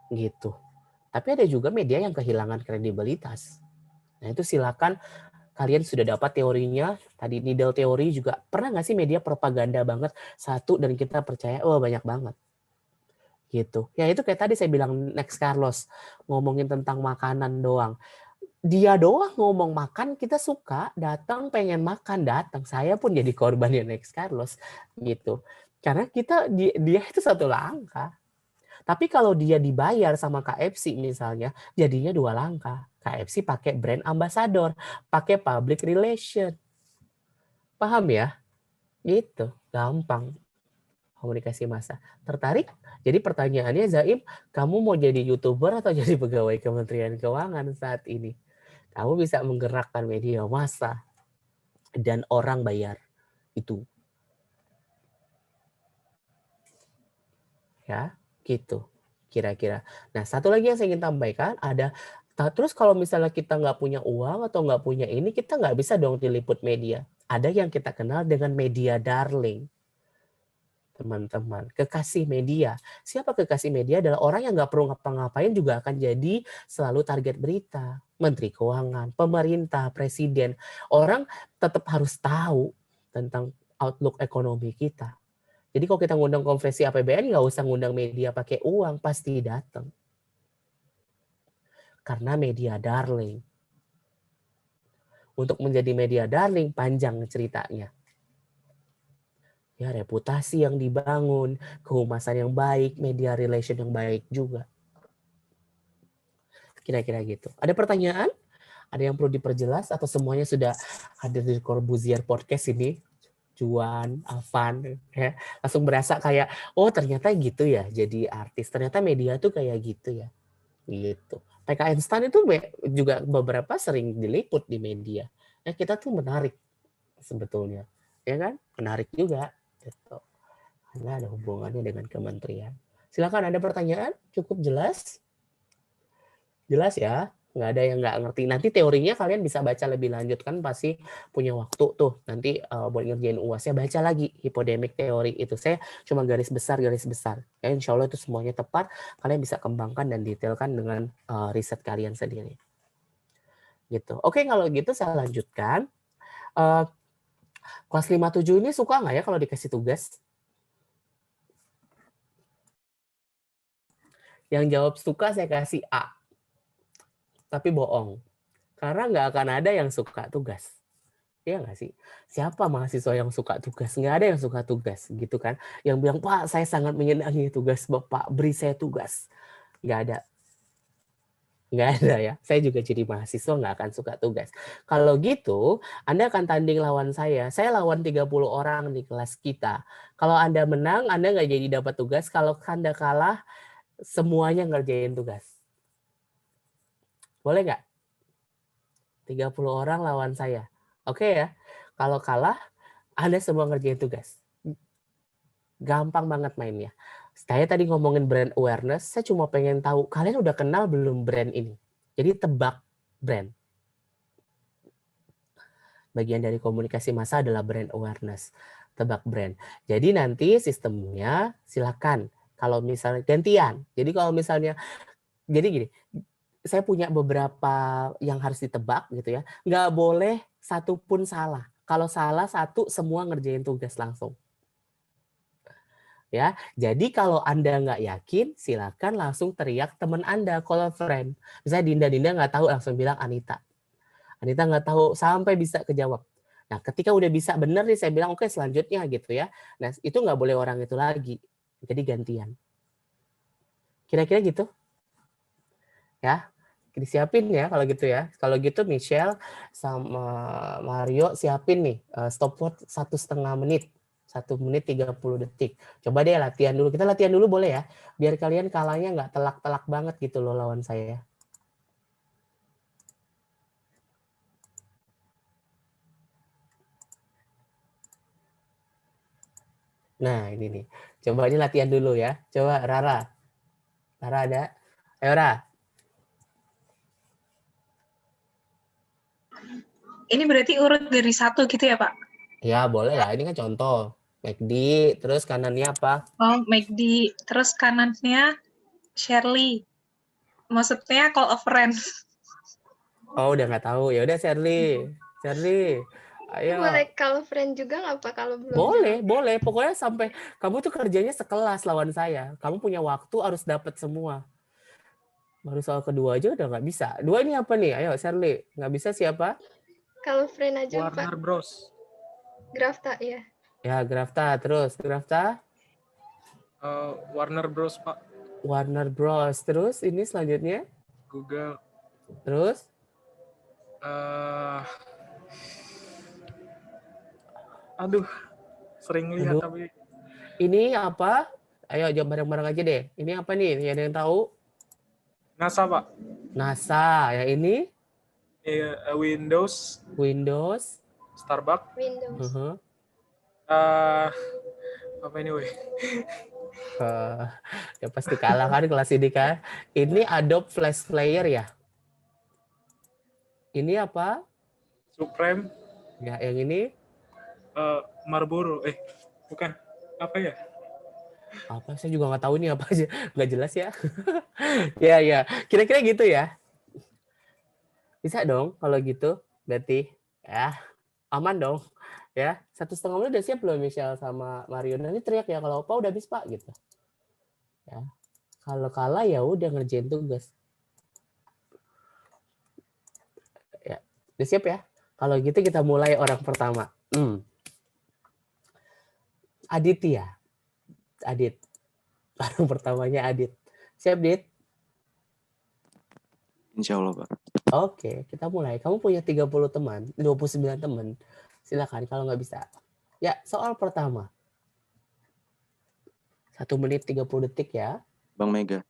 Speaker 1: Gitu. Tapi ada juga media yang kehilangan kredibilitas. Nah itu silakan kalian sudah dapat teorinya. Tadi needle teori juga. Pernah nggak sih media propaganda banget satu dan kita percaya, oh banyak banget. Gitu. Ya itu kayak tadi saya bilang Next Carlos ngomongin tentang makanan doang. Dia doang ngomong makan kita suka, datang pengen makan datang. Saya pun jadi korbannya Next Carlos gitu. Karena dia itu satu langkah. Tapi kalau dia dibayar sama KFC misalnya, jadinya 2 langkah. KFC pakai brand ambassador, pakai public relation. Paham ya? Gitu, gampang. Komunikasi massa. Tertarik? Jadi pertanyaannya Zaim, kamu mau jadi YouTuber atau jadi pegawai Kementerian Keuangan saat ini? Kamu bisa menggerakkan media massa dan orang bayar. Itu. Ya, gitu. Kira-kira. Nah, satu lagi yang saya ingin sampaikan ada terus kalau misalnya kita nggak punya uang atau nggak punya ini, kita nggak bisa dong diliput media. Ada yang kita kenal dengan media darling. Teman-teman, kekasih media. Siapa kekasih media? Adalah orang yang nggak perlu ngapa-ngapain juga akan jadi selalu target berita. Menteri Keuangan, pemerintah, presiden. Orang tetap harus tahu tentang outlook ekonomi kita. Jadi kalau kita ngundang konferensi APBN, nggak usah ngundang media pakai uang, pasti datang. Karena media darling. Untuk menjadi media darling, panjang ceritanya. Ya, reputasi yang dibangun, kehumasan yang baik, media relation yang baik juga. Kira-kira gitu. Ada pertanyaan? Ada yang perlu diperjelas atau semuanya sudah hadir di Corbuzier Podcast ini? Juan, Avan, ya. Langsung berasa kayak, oh ternyata gitu ya jadi artis. Ternyata media tuh kayak gitu ya. Gitu. PKN Stan itu juga beberapa sering diliput di media. Ya, kita tuh menarik sebetulnya. Ya kan? Menarik juga. Gitu. Karena ada hubungannya dengan kementerian. Silakan, ada pertanyaan? Cukup jelas? Jelas ya? Nggak ada yang nggak ngerti. Nanti teorinya kalian bisa baca lebih lanjut kan pasti punya waktu tuh. Nanti buat ngerjain UASnya baca lagi hipodemik teori itu. Saya cuma garis besar. Ya, insya Allah itu semuanya tepat. Kalian bisa kembangkan dan detailkan dengan riset kalian sendiri. Gitu. Oke, kalau gitu saya lanjutkan. Kelas 5-7 ini suka nggak ya kalau dikasih tugas? Yang jawab suka saya kasih A. Tapi bohong. Karena nggak akan ada yang suka tugas. Iya nggak sih? Siapa mahasiswa yang suka tugas? Nggak ada yang suka tugas, gitu kan? Yang bilang, Pak, saya sangat menyenangi tugas Bapak, beri saya tugas. Nggak ada. Nggak ada ya. Saya juga jadi mahasiswa nggak akan suka tugas. Kalau gitu, Anda akan tanding lawan saya. Saya lawan 30 orang di kelas kita. Kalau Anda menang, Anda nggak jadi dapat tugas. Kalau Anda kalah, semuanya ngerjain tugas. Boleh nggak? 30 orang lawan saya. Oke ya. Kalau kalah, Anda semua ngerjain tugas. Gampang banget mainnya. Saya tadi ngomongin brand awareness, saya cuma pengen tahu kalian udah kenal belum brand ini. Jadi tebak brand. Bagian dari komunikasi massa adalah brand awareness. Tebak brand. Jadi nanti sistemnya silakan kalau misalnya gantian. Jadi kalau misalnya jadi gini, saya punya beberapa yang harus ditebak gitu ya. Nggak boleh satu pun salah. Kalau salah satu semua ngerjain tugas langsung. Ya, jadi kalau Anda nggak yakin, silakan langsung teriak teman Anda, call a friend. Misalnya Dinda nggak tahu, langsung bilang Anita. Anita nggak tahu, sampai bisa kejawab. Nah, ketika udah bisa bener nih, saya bilang, oke, selanjutnya gitu ya. Nah, itu nggak boleh orang itu lagi. Jadi gantian. Kira-kira gitu? Ya, disiapin ya kalau gitu ya. Kalau gitu Michelle sama Mario siapin nih stopwatch 1,5 menit. 1 menit 30 detik. Coba deh latihan dulu. Kita latihan dulu boleh ya? Biar kalian kalahnya nggak telak-telak banget gitu loh lawan saya. Nah ini nih. Coba ini latihan dulu ya. Coba Rara. Rara ada? Ayo Rara.
Speaker 7: Ini berarti urut dari 1 gitu ya Pak?
Speaker 1: Ya boleh lah. Ini kan contoh. McD. Terus kanannya apa?
Speaker 7: Oh, McD. Terus kanannya Shirley. Maksudnya call a friend.
Speaker 1: Oh udah nggak tahu. Ya udah Shirley. Shirley. Ayo.
Speaker 8: Boleh kalau friend juga nggak Pak kalau belum
Speaker 1: Boleh,
Speaker 8: jawab?
Speaker 1: boleh. Pokoknya sampai kamu tuh kerjanya sekelas lawan saya. Kamu punya waktu harus dapat semua. Baru soal kedua aja udah nggak bisa. Dua ini apa nih? Ayo Shirley. Nggak bisa siapa?
Speaker 8: Kalau friend aja
Speaker 4: Warner
Speaker 8: Pak.
Speaker 4: Bros.
Speaker 8: Grafta ya.
Speaker 1: Ya Grafta. Terus Grafta.
Speaker 4: Warner Bros, Pak.
Speaker 1: Warner Bros. Terus ini selanjutnya.
Speaker 4: Google.
Speaker 1: Terus.
Speaker 4: Aduh, sering lihat
Speaker 1: Aduh.
Speaker 4: tapi
Speaker 1: Ini apa? Ayo jawab bareng-bareng aja deh. Ini apa nih? Ada yang tahu?
Speaker 4: NASA, Pak.
Speaker 1: NASA. Ya ini
Speaker 4: Windows,
Speaker 1: Windows.
Speaker 4: Starbucks.
Speaker 8: Windows.
Speaker 4: Apa ini, weh?
Speaker 1: Ya pasti kalah kan kelas ini kan. Ini Adobe Flash Player ya. Ini apa?
Speaker 4: Supreme.
Speaker 1: Ya yang ini
Speaker 4: Marlboro. Bukan. Apa ya?
Speaker 1: apa? Saya juga nggak tahu ini apa aja. Nggak jelas ya. Ya. Kira-kira gitu ya. Bisa dong kalau gitu. Berarti ya aman dong. Ya 1,5 menit udah siap belum Michelle sama Mario? Nanti teriak ya kalau apa udah habis Pak gitu. Ya. Kalau kalah ya udah ngerjain tugas. Ya, udah siap ya? Kalau gitu kita mulai orang pertama. Aditya. Adit. Orang pertamanya Adit. Siap, Dit?
Speaker 9: Insya Allah, Pak.
Speaker 1: Oke, kita mulai. Kamu punya 30 teman, 29 teman. Silakan kalau nggak bisa. Ya, soal pertama. 1 menit 30 detik ya.
Speaker 9: Bang Mega.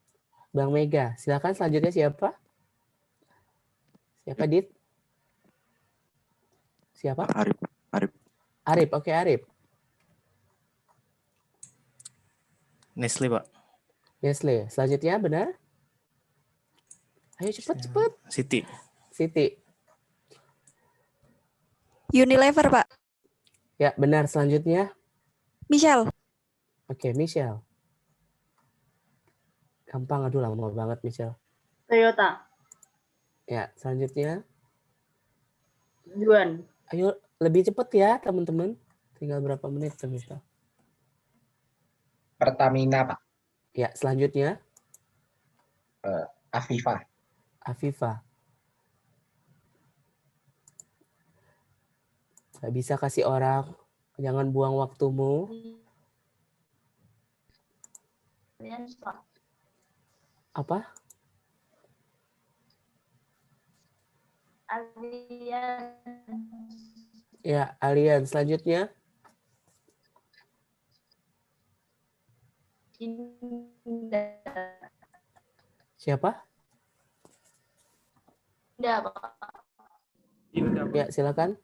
Speaker 1: Bang Mega. Silakan selanjutnya siapa? Siapa, Dit? Siapa?
Speaker 9: Arif.
Speaker 1: Arif. Oke, Arif.
Speaker 10: Nestle, Pak.
Speaker 1: Nestle. Selanjutnya benar? Ayo cepet. Siti.
Speaker 2: Unilever, Pak.
Speaker 1: Ya, benar. Selanjutnya?
Speaker 2: Michelle.
Speaker 1: Oke, Michelle. Gampang, aduh lama banget Michelle.
Speaker 11: Toyota.
Speaker 1: Ya, selanjutnya?
Speaker 11: Juan.
Speaker 1: Ayo, lebih cepat ya teman-teman. Tinggal berapa menit tuh Michelle?
Speaker 12: Pertamina, Pak.
Speaker 1: Ya, selanjutnya?
Speaker 12: Afifa.
Speaker 1: Gak bisa kasih orang, jangan buang waktumu. Apa? Ya, Allianz. Selanjutnya? Siapa? Ya, silakan.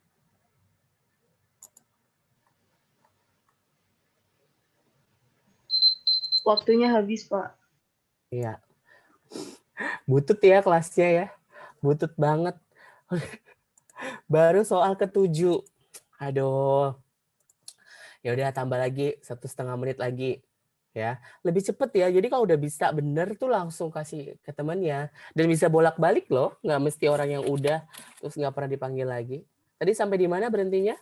Speaker 6: waktunya habis, Pak.
Speaker 1: Iya. Butut ya kelasnya ya. Butut banget. Baru soal ke-7. Aduh. Ya udah tambah lagi 1,5 menit lagi. Ya, lebih cepet ya. Jadi kalau udah bisa bener tuh langsung kasih ke temannya. Dan bisa bolak-balik loh. Nggak mesti orang yang udah terus nggak pernah dipanggil lagi. Tadi sampai di mana berhentinya?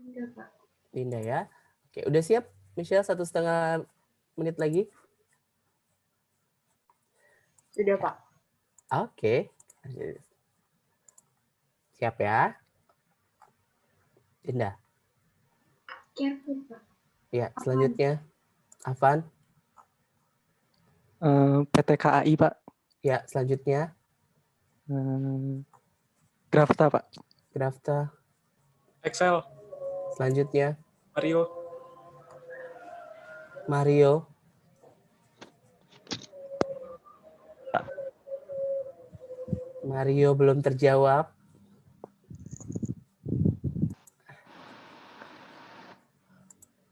Speaker 6: Iya, Pak.
Speaker 1: Linda ya. Oke, udah siap Michelle 1,5 menit lagi?
Speaker 6: Sudah, Pak.
Speaker 1: Oke. Siap ya. Linda.
Speaker 6: Careful, Pak.
Speaker 1: Ya, selanjutnya. Afan.
Speaker 9: PT KAI, Pak.
Speaker 1: Ya, selanjutnya.
Speaker 9: Grafta, Pak.
Speaker 1: Grafta.
Speaker 4: Excel.
Speaker 1: Selanjutnya.
Speaker 4: Mario.
Speaker 1: Mario. Mario belum terjawab.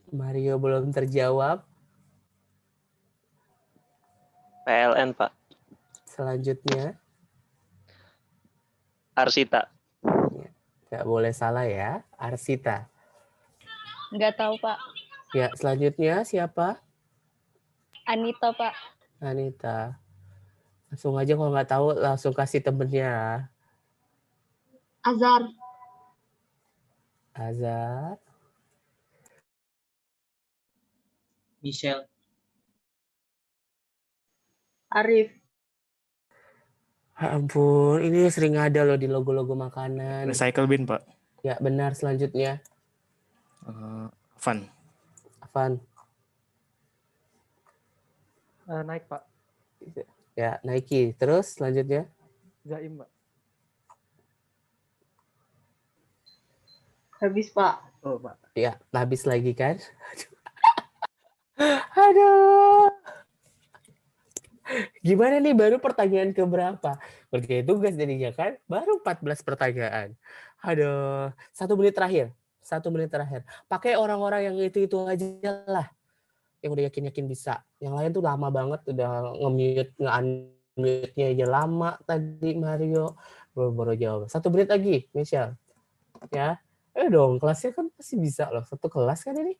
Speaker 1: Mario belum terjawab.
Speaker 11: PLN, Pak.
Speaker 1: Selanjutnya.
Speaker 11: Arsita.
Speaker 1: Nggak boleh salah ya. Arsita.
Speaker 12: Nggak tahu, Pak.
Speaker 1: Ya, selanjutnya siapa?
Speaker 12: Anita, Pak.
Speaker 1: Anita. Langsung aja kalau nggak tahu langsung kasih temennya.
Speaker 5: Azhar.
Speaker 1: Azhar.
Speaker 13: Michelle.
Speaker 6: Arif.
Speaker 1: Ya ampun, ini sering ada loh di logo-logo makanan.
Speaker 10: Recycle bin, Pak.
Speaker 1: Ya, benar. Selanjutnya.
Speaker 10: Afan.
Speaker 1: Afan.
Speaker 9: Naik, Pak.
Speaker 1: Ya, Nike. Terus selanjutnya.
Speaker 9: Zaim, Pak.
Speaker 6: Habis, Pak.
Speaker 9: Oh, Pak.
Speaker 1: Ya, habis lagi kan? Aduh. Gimana nih baru pertanyaan keberapa? Kerjain tugas jadinya kan? Baru 14 pertanyaan. Aduh. 1 menit terakhir. 1 menit terakhir. Pakai orang-orang yang itu-itu aja lah. Yang udah yakin-yakin bisa. Yang lain tuh lama banget. Udah nge-mute, nge-unmute-nya aja lama tadi Mario. Baru jawab. 1 menit lagi, Michelle. Ya. Dong, kelasnya kan pasti bisa loh. Satu kelas kan ini.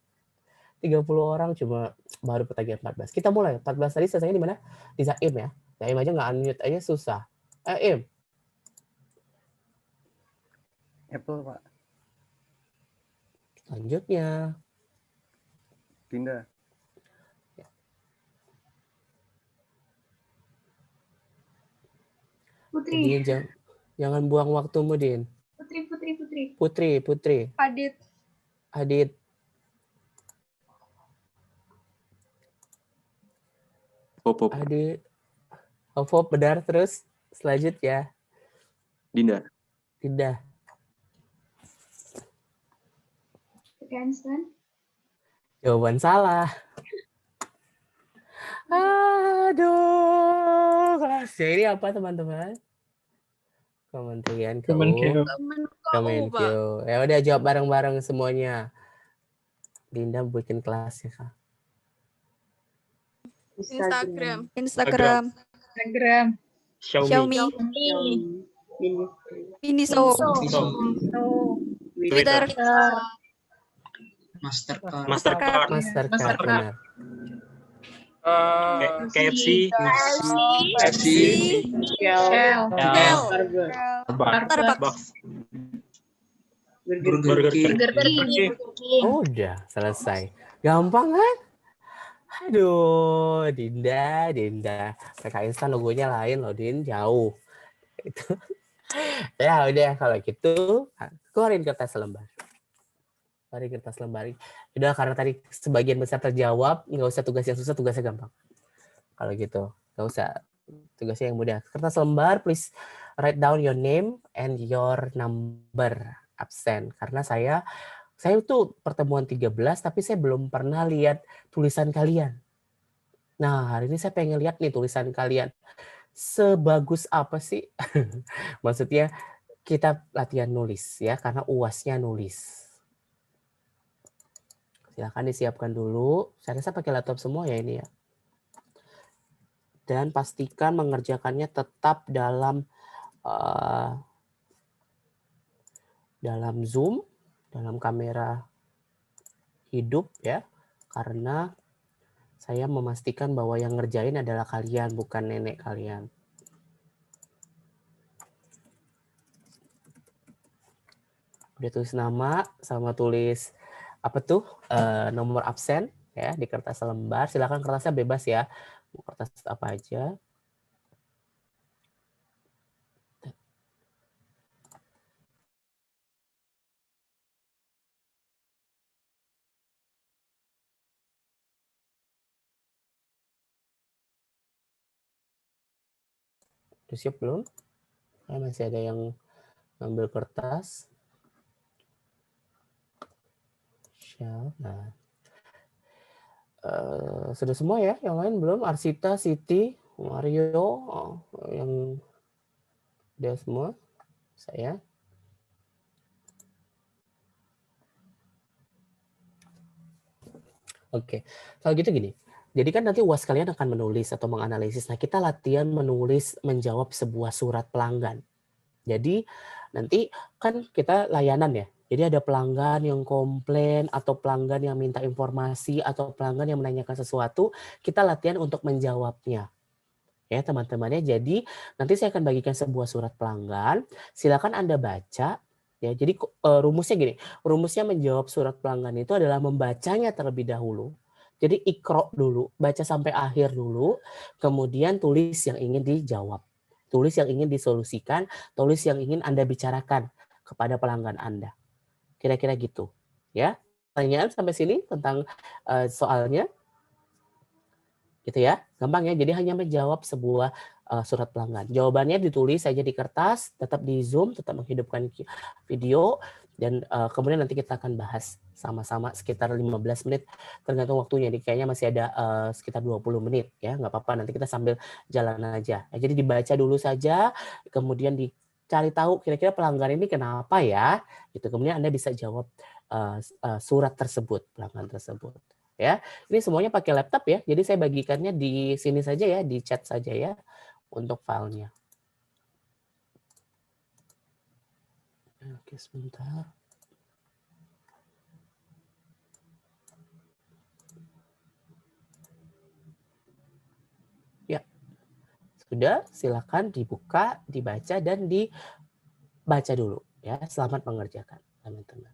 Speaker 1: 30 orang cuma baru pertanyaan 14. Kita mulai. 14 tadi selesainya di mana? Di Zaim ya. Zaim aja nggak unmute aja susah. Im.
Speaker 9: Apple, Pak.
Speaker 1: Selanjutnya.
Speaker 9: Dinda.
Speaker 6: Putri.
Speaker 1: Din, jangan buang waktumu, Din. Putri.
Speaker 6: Adit.
Speaker 1: Adit. Hop, benar. Terus selanjutnya.
Speaker 9: Dinda.
Speaker 6: Einstein.
Speaker 1: Jawaban salah. Aduh, kelasnya ini apa teman-teman? Kementerian
Speaker 9: Kemenkeu.
Speaker 1: Kemenkeu. Ya udah jawab bareng-bareng semuanya. Dinda bikin kelasnya, Kak.
Speaker 3: Instagram.
Speaker 2: Xiaomi. Miniso. Twitter.
Speaker 13: Mastercard.
Speaker 1: Benar.
Speaker 13: KFC.
Speaker 2: Shell.
Speaker 13: Starbucks.
Speaker 5: Burger King.
Speaker 1: Oh, udah selesai. Gampang kan? Aduh, Dinda. PK Instan logonya lain loh, Din. Jauh. Itu. Ya udah kalau gitu, keluarin kertas lembar. Udah karena tadi sebagian besar terjawab, nggak usah tugas yang susah, tugasnya gampang. Kalau gitu, nggak usah tugasnya yang mudah. Kertas lembar, please write down your name and your number absen. Karena saya tuh pertemuan 13, tapi saya belum pernah lihat tulisan kalian. Nah, hari ini saya pengen lihat nih tulisan kalian. Sebagus apa sih? Maksudnya kita latihan nulis ya, karena UASnya nulis. Silakan disiapkan dulu. Saya rasa pakai laptop semua ya ini ya. Dan pastikan mengerjakannya tetap dalam Zoom, dalam kamera hidup ya. Karena saya memastikan bahwa yang ngerjain adalah kalian, bukan nenek kalian. Udah tulis nama, sama tulis apa tuh nomor absen ya di kertas lembar. Silakan kertasnya bebas ya, mau kertas apa aja. Udah siap belum? Masih ada yang ngambil kertas. Nah, sudah semua ya? Yang lain belum? Arsita, Siti, Mario, yang udah semua. Saya. Oke, kalau gitu gini. Jadi kan nanti UAS kalian akan menulis atau menganalisis. Nah, kita latihan menulis, menjawab sebuah surat pelanggan. Jadi nanti kan kita layanan ya. Jadi ada pelanggan yang komplain atau pelanggan yang minta informasi atau pelanggan yang menanyakan sesuatu, kita latihan untuk menjawabnya. Ya, teman-temannya. Jadi nanti saya akan bagikan sebuah surat pelanggan. Silakan Anda baca. Ya, jadi rumusnya gini. Rumusnya menjawab surat pelanggan itu adalah membacanya terlebih dahulu. Jadi ikro dulu, baca sampai akhir dulu, kemudian tulis yang ingin dijawab. Tulis yang ingin disolusikan, tulis yang ingin Anda bicarakan kepada pelanggan Anda. Kira-kira gitu. Ya. Pertanyaan sampai sini tentang soalnya? Gitu ya. Gampang ya. Jadi hanya menjawab sebuah surat pelanggan. Jawabannya ditulis saja di kertas, tetap di Zoom, tetap menghidupkan video, dan kemudian nanti kita akan bahas sama-sama sekitar 15 menit, tergantung waktunya. Jadi kayaknya masih ada sekitar 20 menit ya, nggak apa-apa. Nanti kita sambil jalan aja. Ya, jadi dibaca dulu saja, kemudian dicari tahu kira-kira pelanggan ini kenapa ya. Gitu. Kemudian Anda bisa jawab surat tersebut, pelanggan tersebut. Ya, ini semuanya pakai laptop ya. Jadi saya bagikannya di sini saja ya, di chat saja ya untuk filenya. Oke, sebentar. Ya, sudah. Silakan dibuka, dibaca dan dibaca dulu ya. Selamat mengerjakan, teman-teman.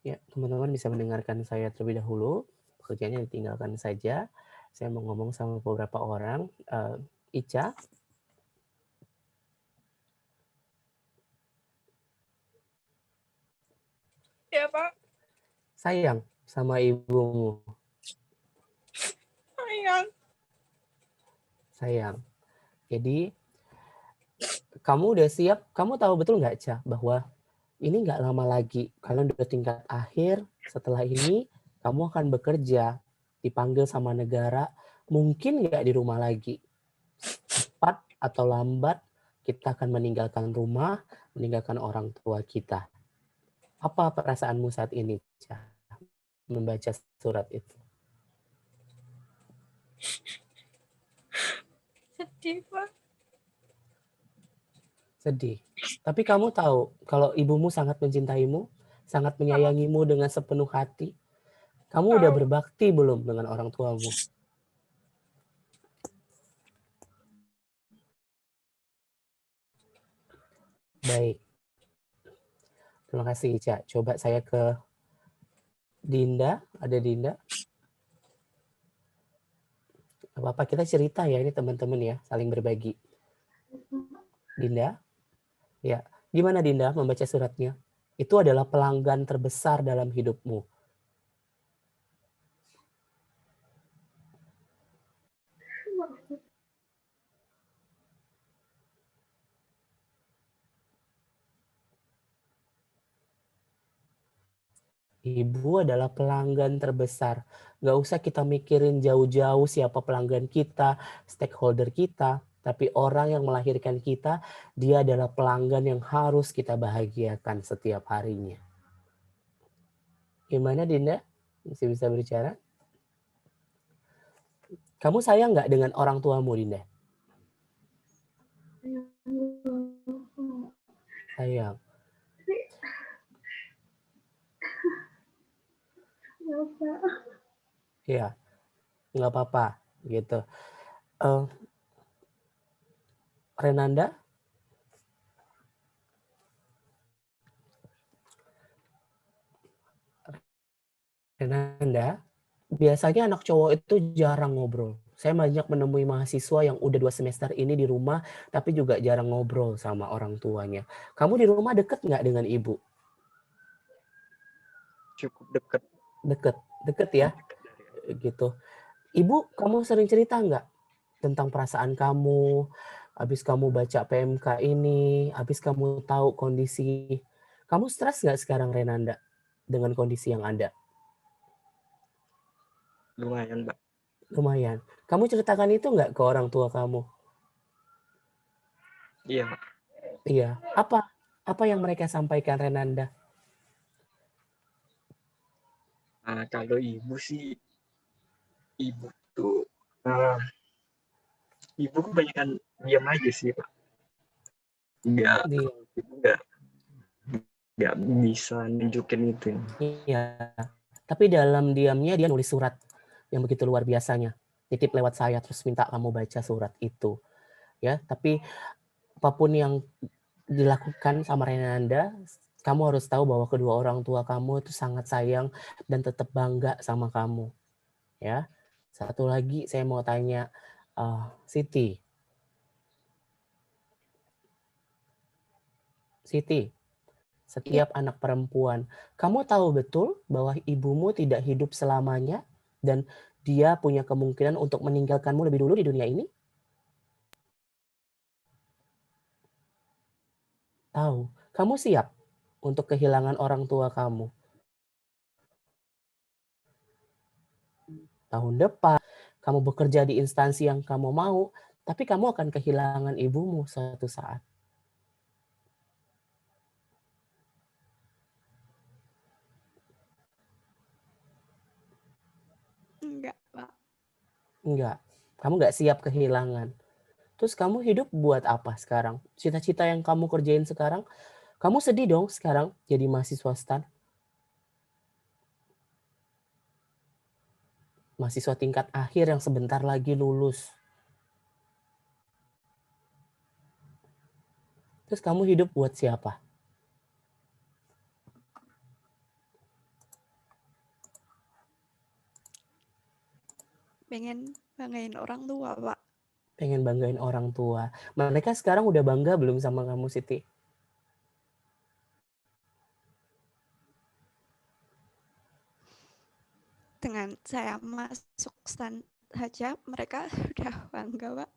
Speaker 1: Ya, teman-teman bisa mendengarkan saya terlebih dahulu. Pekerjaannya ditinggalkan saja. Saya mau ngomong sama beberapa orang. Ica,
Speaker 3: Ya, Pak.
Speaker 1: sayang sama ibumu.
Speaker 3: Sayang.
Speaker 1: Sayang. Jadi, kamu udah siap? Kamu tahu betul nggak, Ca, bahwa ini nggak lama lagi. Kalian udah tingkat akhir. Setelah ini, kamu akan bekerja. Dipanggil sama negara. Mungkin nggak di rumah lagi. Cepat atau lambat, kita akan meninggalkan rumah, meninggalkan orang tua kita. Apa perasaanmu saat ini, Ca, membaca surat itu?
Speaker 3: Sedih, Pak.
Speaker 1: Sedih. Tapi kamu tahu, kalau ibumu sangat mencintaimu, sangat menyayangimu dengan sepenuh hati. Kamu udah berbakti belum dengan orang tuamu? Baik. Terima kasih, Ica. Coba saya ke Dinda. Ada Dinda? Apa-apa, kita cerita ya ini teman-teman ya, saling berbagi. Dinda? Ya. Gimana Dinda membaca suratnya? Itu adalah pelanggan terbesar dalam hidupmu. Ibu adalah pelanggan terbesar. Nggak usah kita mikirin jauh-jauh siapa pelanggan kita, stakeholder kita. Tapi orang yang melahirkan kita, dia adalah pelanggan yang harus kita bahagiakan setiap harinya. Gimana Dinda? Masih bisa bicara? Kamu sayang nggak dengan orang tuamu, Dinda? Sayang. Iya, nggak apa-apa gitu. Renanda? Renanda, biasanya anak cowok itu jarang ngobrol. Saya banyak menemui mahasiswa yang udah 2 semester ini di rumah, tapi juga jarang ngobrol sama orang tuanya. Kamu di rumah deket nggak dengan ibu?
Speaker 9: Cukup dekat.
Speaker 1: Deket ya? Gitu. Ibu, kamu sering cerita nggak tentang perasaan kamu, habis kamu baca PMK ini, habis kamu tahu kondisi, kamu stres nggak sekarang Renanda dengan kondisi yang ada?
Speaker 9: Lumayan, Mbak.
Speaker 1: Lumayan. Kamu ceritakan itu nggak ke orang tua kamu?
Speaker 9: Iya, Mbak.
Speaker 1: Iya. Apa yang mereka sampaikan Renanda?
Speaker 9: Kalau ibu sih, ibu tuh, ibu kebanyakan diam aja sih, Pak. Ibu nggak bisa nunjukin itu.
Speaker 1: Iya. Tapi dalam diamnya dia nulis surat yang begitu luar biasanya. Titip lewat saya terus minta kamu baca surat itu. Ya, tapi apapun yang dilakukan sama Renanda, kamu harus tahu bahwa kedua orang tua kamu itu sangat sayang dan tetap bangga sama kamu. Ya. Satu lagi saya mau tanya, Siti. Siti, setiap anak perempuan, kamu tahu betul bahwa ibumu tidak hidup selamanya dan dia punya kemungkinan untuk meninggalkanmu lebih dulu di dunia ini? Tahu. Kamu siap untuk kehilangan orang tua kamu? Tahun depan, kamu bekerja di instansi yang kamu mau, tapi kamu akan kehilangan ibumu suatu saat.
Speaker 2: Enggak, Pak.
Speaker 1: Enggak. Kamu nggak siap kehilangan. Terus kamu hidup buat apa sekarang? Cita-cita yang kamu kerjain sekarang, kamu sedih dong sekarang jadi mahasiswa STAN. Mahasiswa tingkat akhir yang sebentar lagi lulus. Terus kamu hidup buat siapa?
Speaker 2: pengen banggain orang tua, Pak.
Speaker 1: Pengen banggain orang tua. Mereka sekarang udah bangga belum sama kamu, Siti?
Speaker 2: Dengan saya masuk stan saja, mereka udah bangga, Pak.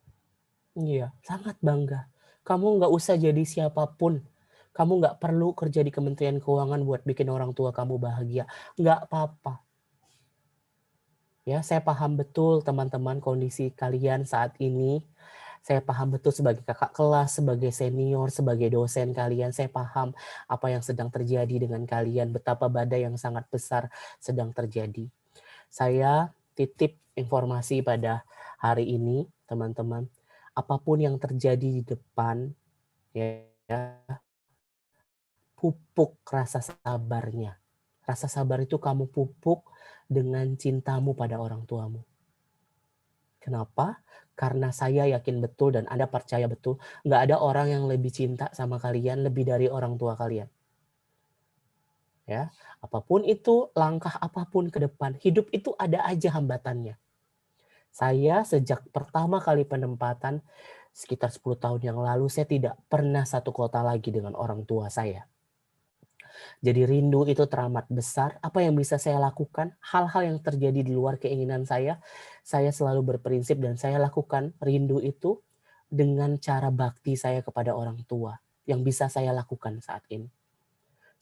Speaker 1: Iya, sangat bangga. Kamu nggak usah jadi siapapun. Kamu nggak perlu kerja di Kementerian Keuangan buat bikin orang tua kamu bahagia. Nggak apa-apa. Ya, saya paham betul teman-teman kondisi kalian saat ini. Saya paham betul sebagai kakak kelas, sebagai senior, sebagai dosen kalian. Saya paham apa yang sedang terjadi dengan kalian, betapa badai yang sangat besar sedang terjadi. Saya titip informasi pada hari ini, teman-teman. Apapun yang terjadi di depan, ya, pupuk rasa sabarnya. Rasa sabar itu kamu pupuk dengan cintamu pada orang tuamu. Kenapa? Karena saya yakin betul dan Anda percaya betul, nggak ada orang yang lebih cinta sama kalian lebih dari orang tua kalian. Ya, apapun itu, langkah apapun ke depan, hidup itu ada aja hambatannya. Saya sejak pertama kali penempatan sekitar 10 tahun yang lalu, saya tidak pernah satu kota lagi dengan orang tua saya. Jadi rindu itu teramat besar. Apa yang bisa saya lakukan? Hal-hal yang terjadi di luar keinginan saya selalu berprinsip dan saya lakukan rindu itu dengan cara bakti saya kepada orang tua yang bisa saya lakukan saat ini.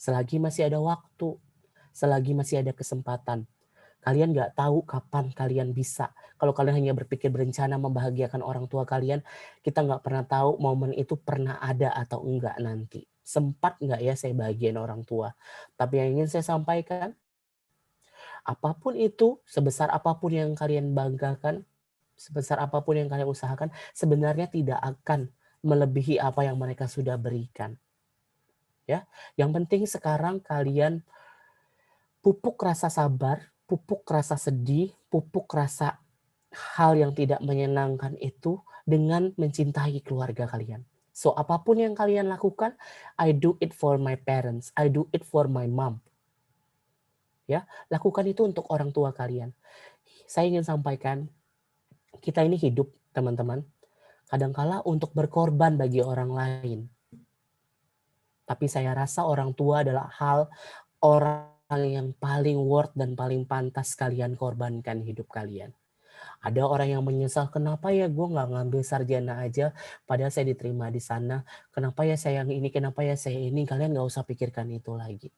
Speaker 1: Selagi masih ada waktu, selagi masih ada kesempatan. Kalian nggak tahu kapan kalian bisa. Kalau kalian hanya berpikir berencana membahagiakan orang tua kalian, kita nggak pernah tahu momen itu pernah ada atau enggak nanti. Sempat nggak ya saya bahagiain orang tua. Tapi yang ingin saya sampaikan, apapun itu, sebesar apapun yang kalian banggakan, sebesar apapun yang kalian usahakan, sebenarnya tidak akan melebihi apa yang mereka sudah berikan. Ya, yang penting sekarang kalian pupuk rasa sabar, pupuk rasa sedih, pupuk rasa hal yang tidak menyenangkan itu dengan mencintai keluarga kalian. So, apapun yang kalian lakukan, I do it for my parents, I do it for my mom. Ya, lakukan itu untuk orang tua kalian. Saya ingin sampaikan, kita ini hidup, teman-teman, kadangkala untuk berkorban bagi orang lain. Tapi saya rasa orang tua adalah orang yang paling worth dan paling pantas kalian korbankan hidup kalian. Ada orang yang menyesal, kenapa ya gue nggak ngambil sarjana aja, padahal saya diterima di sana. Kenapa ya saya yang ini, kenapa ya saya ini, kalian nggak usah pikirkan itu lagi.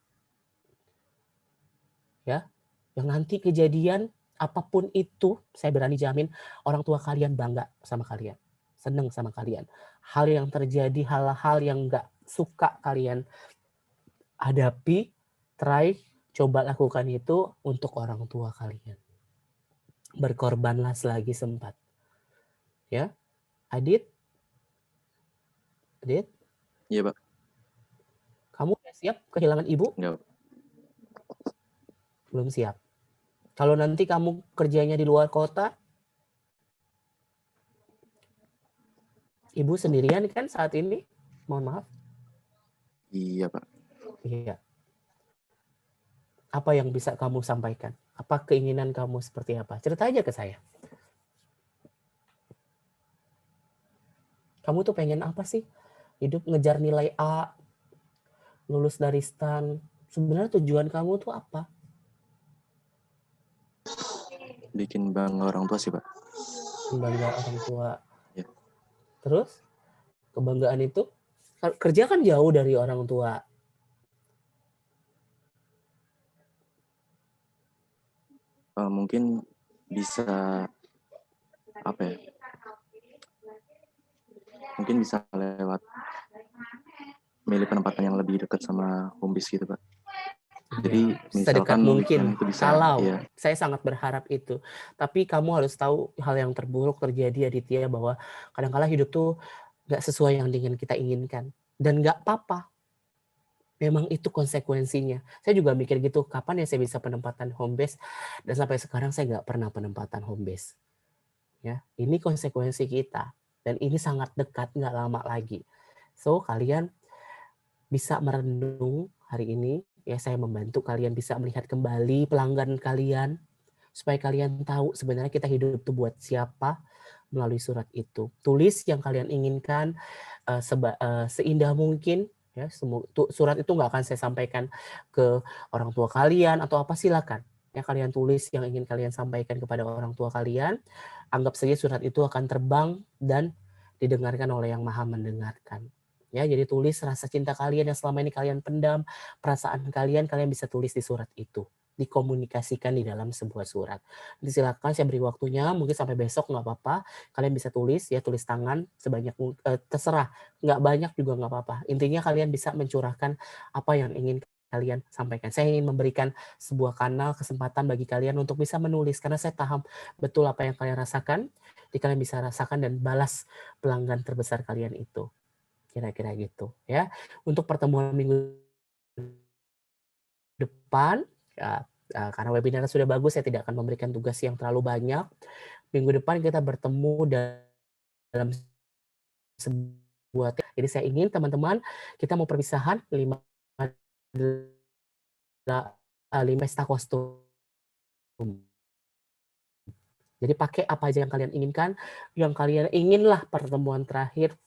Speaker 1: Ya, yang nanti kejadian apapun itu, saya berani jamin orang tua kalian bangga sama kalian, seneng sama kalian. Hal yang terjadi, hal-hal yang nggak suka kalian hadapi, coba lakukan itu untuk orang tua kalian. Berkorbanlah selagi sempat. Ya, Adit?
Speaker 10: Iya, Pak.
Speaker 1: Kamu udah siap kehilangan ibu?
Speaker 10: Enggak.
Speaker 1: Belum siap. Kalau nanti kamu kerjanya di luar kota, ibu sendirian kan saat ini? Mohon maaf.
Speaker 10: Iya, Pak.
Speaker 1: Iya. Apa yang bisa kamu sampaikan? Apa keinginan kamu seperti apa? Cerita aja ke saya. Kamu tuh pengen apa sih? Hidup ngejar nilai A, lulus dari STAN. Sebenarnya tujuan kamu tuh apa?
Speaker 10: Bikin bangga orang tua sih, Pak.
Speaker 1: Bangga orang tua.
Speaker 10: Ya.
Speaker 1: Terus, kebanggaan itu, kerja kan jauh dari orang tua.
Speaker 10: Mungkin bisa apa ya? Mungkin bisa lewat milih penempatan yang lebih dekat sama home base gitu, Pak. Jadi
Speaker 1: sedekat mungkin.
Speaker 10: itu bisa,
Speaker 1: kalau
Speaker 10: ya.
Speaker 1: Saya sangat berharap itu. Tapi kamu harus tahu hal yang terburuk terjadi, Aditya, bahwa kadang-kala hidup tuh nggak sesuai yang ingin kita inginkan. Dan nggak apa-apa. Memang itu konsekuensinya. Saya juga mikir gitu, kapan ya saya bisa penempatan home base? Dan sampai sekarang saya nggak pernah penempatan home base. Ya, ini konsekuensi kita. Dan ini sangat dekat, nggak lama lagi. So, kalian bisa merenung hari ini. Ya, saya membantu kalian bisa melihat kembali pelanggan kalian. supaya kalian tahu sebenarnya kita hidup itu buat siapa melalui surat itu. Tulis yang kalian inginkan seindah mungkin. Ya, surat itu nggak akan saya sampaikan ke orang tua kalian atau apa, silakan. Ya, kalian tulis yang ingin kalian sampaikan kepada orang tua kalian. Anggap saja surat itu akan terbang dan didengarkan oleh Yang Maha Mendengarkan. Ya, jadi tulis rasa cinta kalian yang selama ini kalian pendam, perasaan kalian bisa tulis di surat itu, dikomunikasikan di dalam sebuah surat. Nanti silakan saya beri waktunya, mungkin sampai besok nggak apa-apa. Kalian bisa tulis, ya tulis tangan sebanyak terserah, nggak banyak juga nggak apa-apa. Intinya kalian bisa mencurahkan apa yang ingin kalian sampaikan. Saya ingin memberikan sebuah kanal kesempatan bagi kalian untuk bisa menulis, karena saya paham betul apa yang kalian rasakan. Jadi kalian bisa rasakan dan balas pelanggan terbesar kalian itu. Kira-kira gitu ya. Untuk pertemuan minggu depan, ya, karena webinarnya sudah bagus, saya tidak akan memberikan tugas yang terlalu banyak. Minggu depan kita bertemu dalam sebuah. Jadi saya ingin teman-teman kita mau perpisahan 5 pesta kostum. Jadi pakai apa aja yang kalian inginkan, yang kalian inginlah pertemuan terakhir.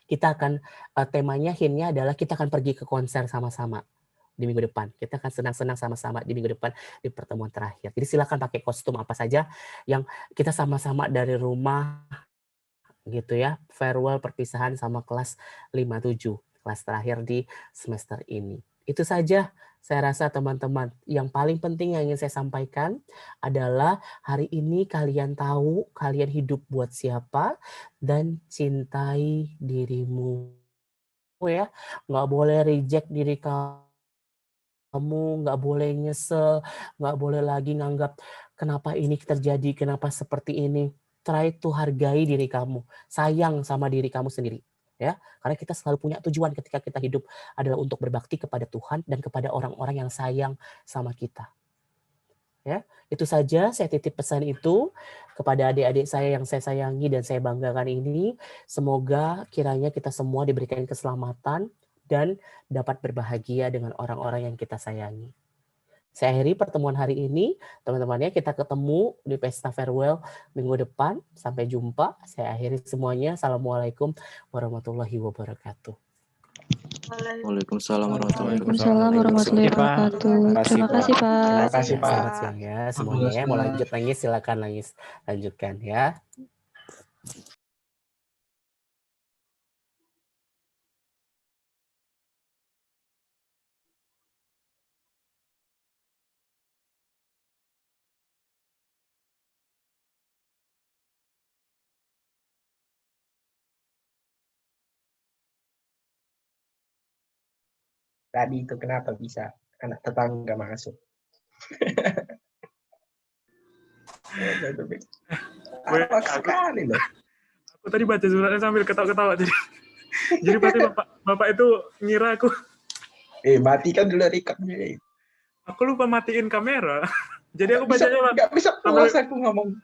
Speaker 1: Kita akan temanya, hintnya adalah kita akan pergi ke konser sama-sama di minggu depan. Kita akan senang-senang sama-sama di minggu depan di pertemuan terakhir. Jadi silakan pakai kostum apa saja yang kita sama-sama dari rumah gitu ya. Farewell, perpisahan sama kelas 57, kelas terakhir di semester ini. Itu saja saya rasa teman-teman. Yang paling penting yang ingin saya sampaikan adalah hari ini kalian tahu kalian hidup buat siapa dan cintai dirimu. Ya, nggak boleh reject diri kamu, nggak boleh nyesel, nggak boleh lagi nganggap kenapa ini terjadi, kenapa seperti ini. Try to hargai diri kamu, sayang sama diri kamu sendiri. Ya, karena kita selalu punya tujuan ketika kita hidup adalah untuk berbakti kepada Tuhan dan kepada orang-orang yang sayang sama kita. Ya, itu saja saya titip pesan itu kepada adik-adik saya yang saya sayangi dan saya banggakan ini. Semoga kiranya kita semua diberikan keselamatan dan dapat berbahagia dengan orang-orang yang kita sayangi. Saya akhiri pertemuan hari ini, teman-temannya. Kita ketemu di pesta farewell minggu depan. Sampai jumpa. Saya akhiri semuanya. Assalamualaikum warahmatullahi wabarakatuh.
Speaker 10: Waalaikumsalam warahmatullahi
Speaker 12: wabarakatuh. Terima kasih, Pak.
Speaker 1: Terima kasih, Pak. Selamat siang ya semuanya. Ya, mau lanjut nangis silakan nangis, lanjutkan ya.
Speaker 14: Tadi itu kenapa bisa anak tetangga masuk? Apa sekali loh.
Speaker 4: Aku tadi baca suratnya sambil ketawa-ketawa, jadi pasti bapak itu ngira aku.
Speaker 14: Matikan dulu recordnya.
Speaker 4: Aku lupa matiin kamera. Jadi aku bacanya
Speaker 14: nggak bisa puas aku ngomong.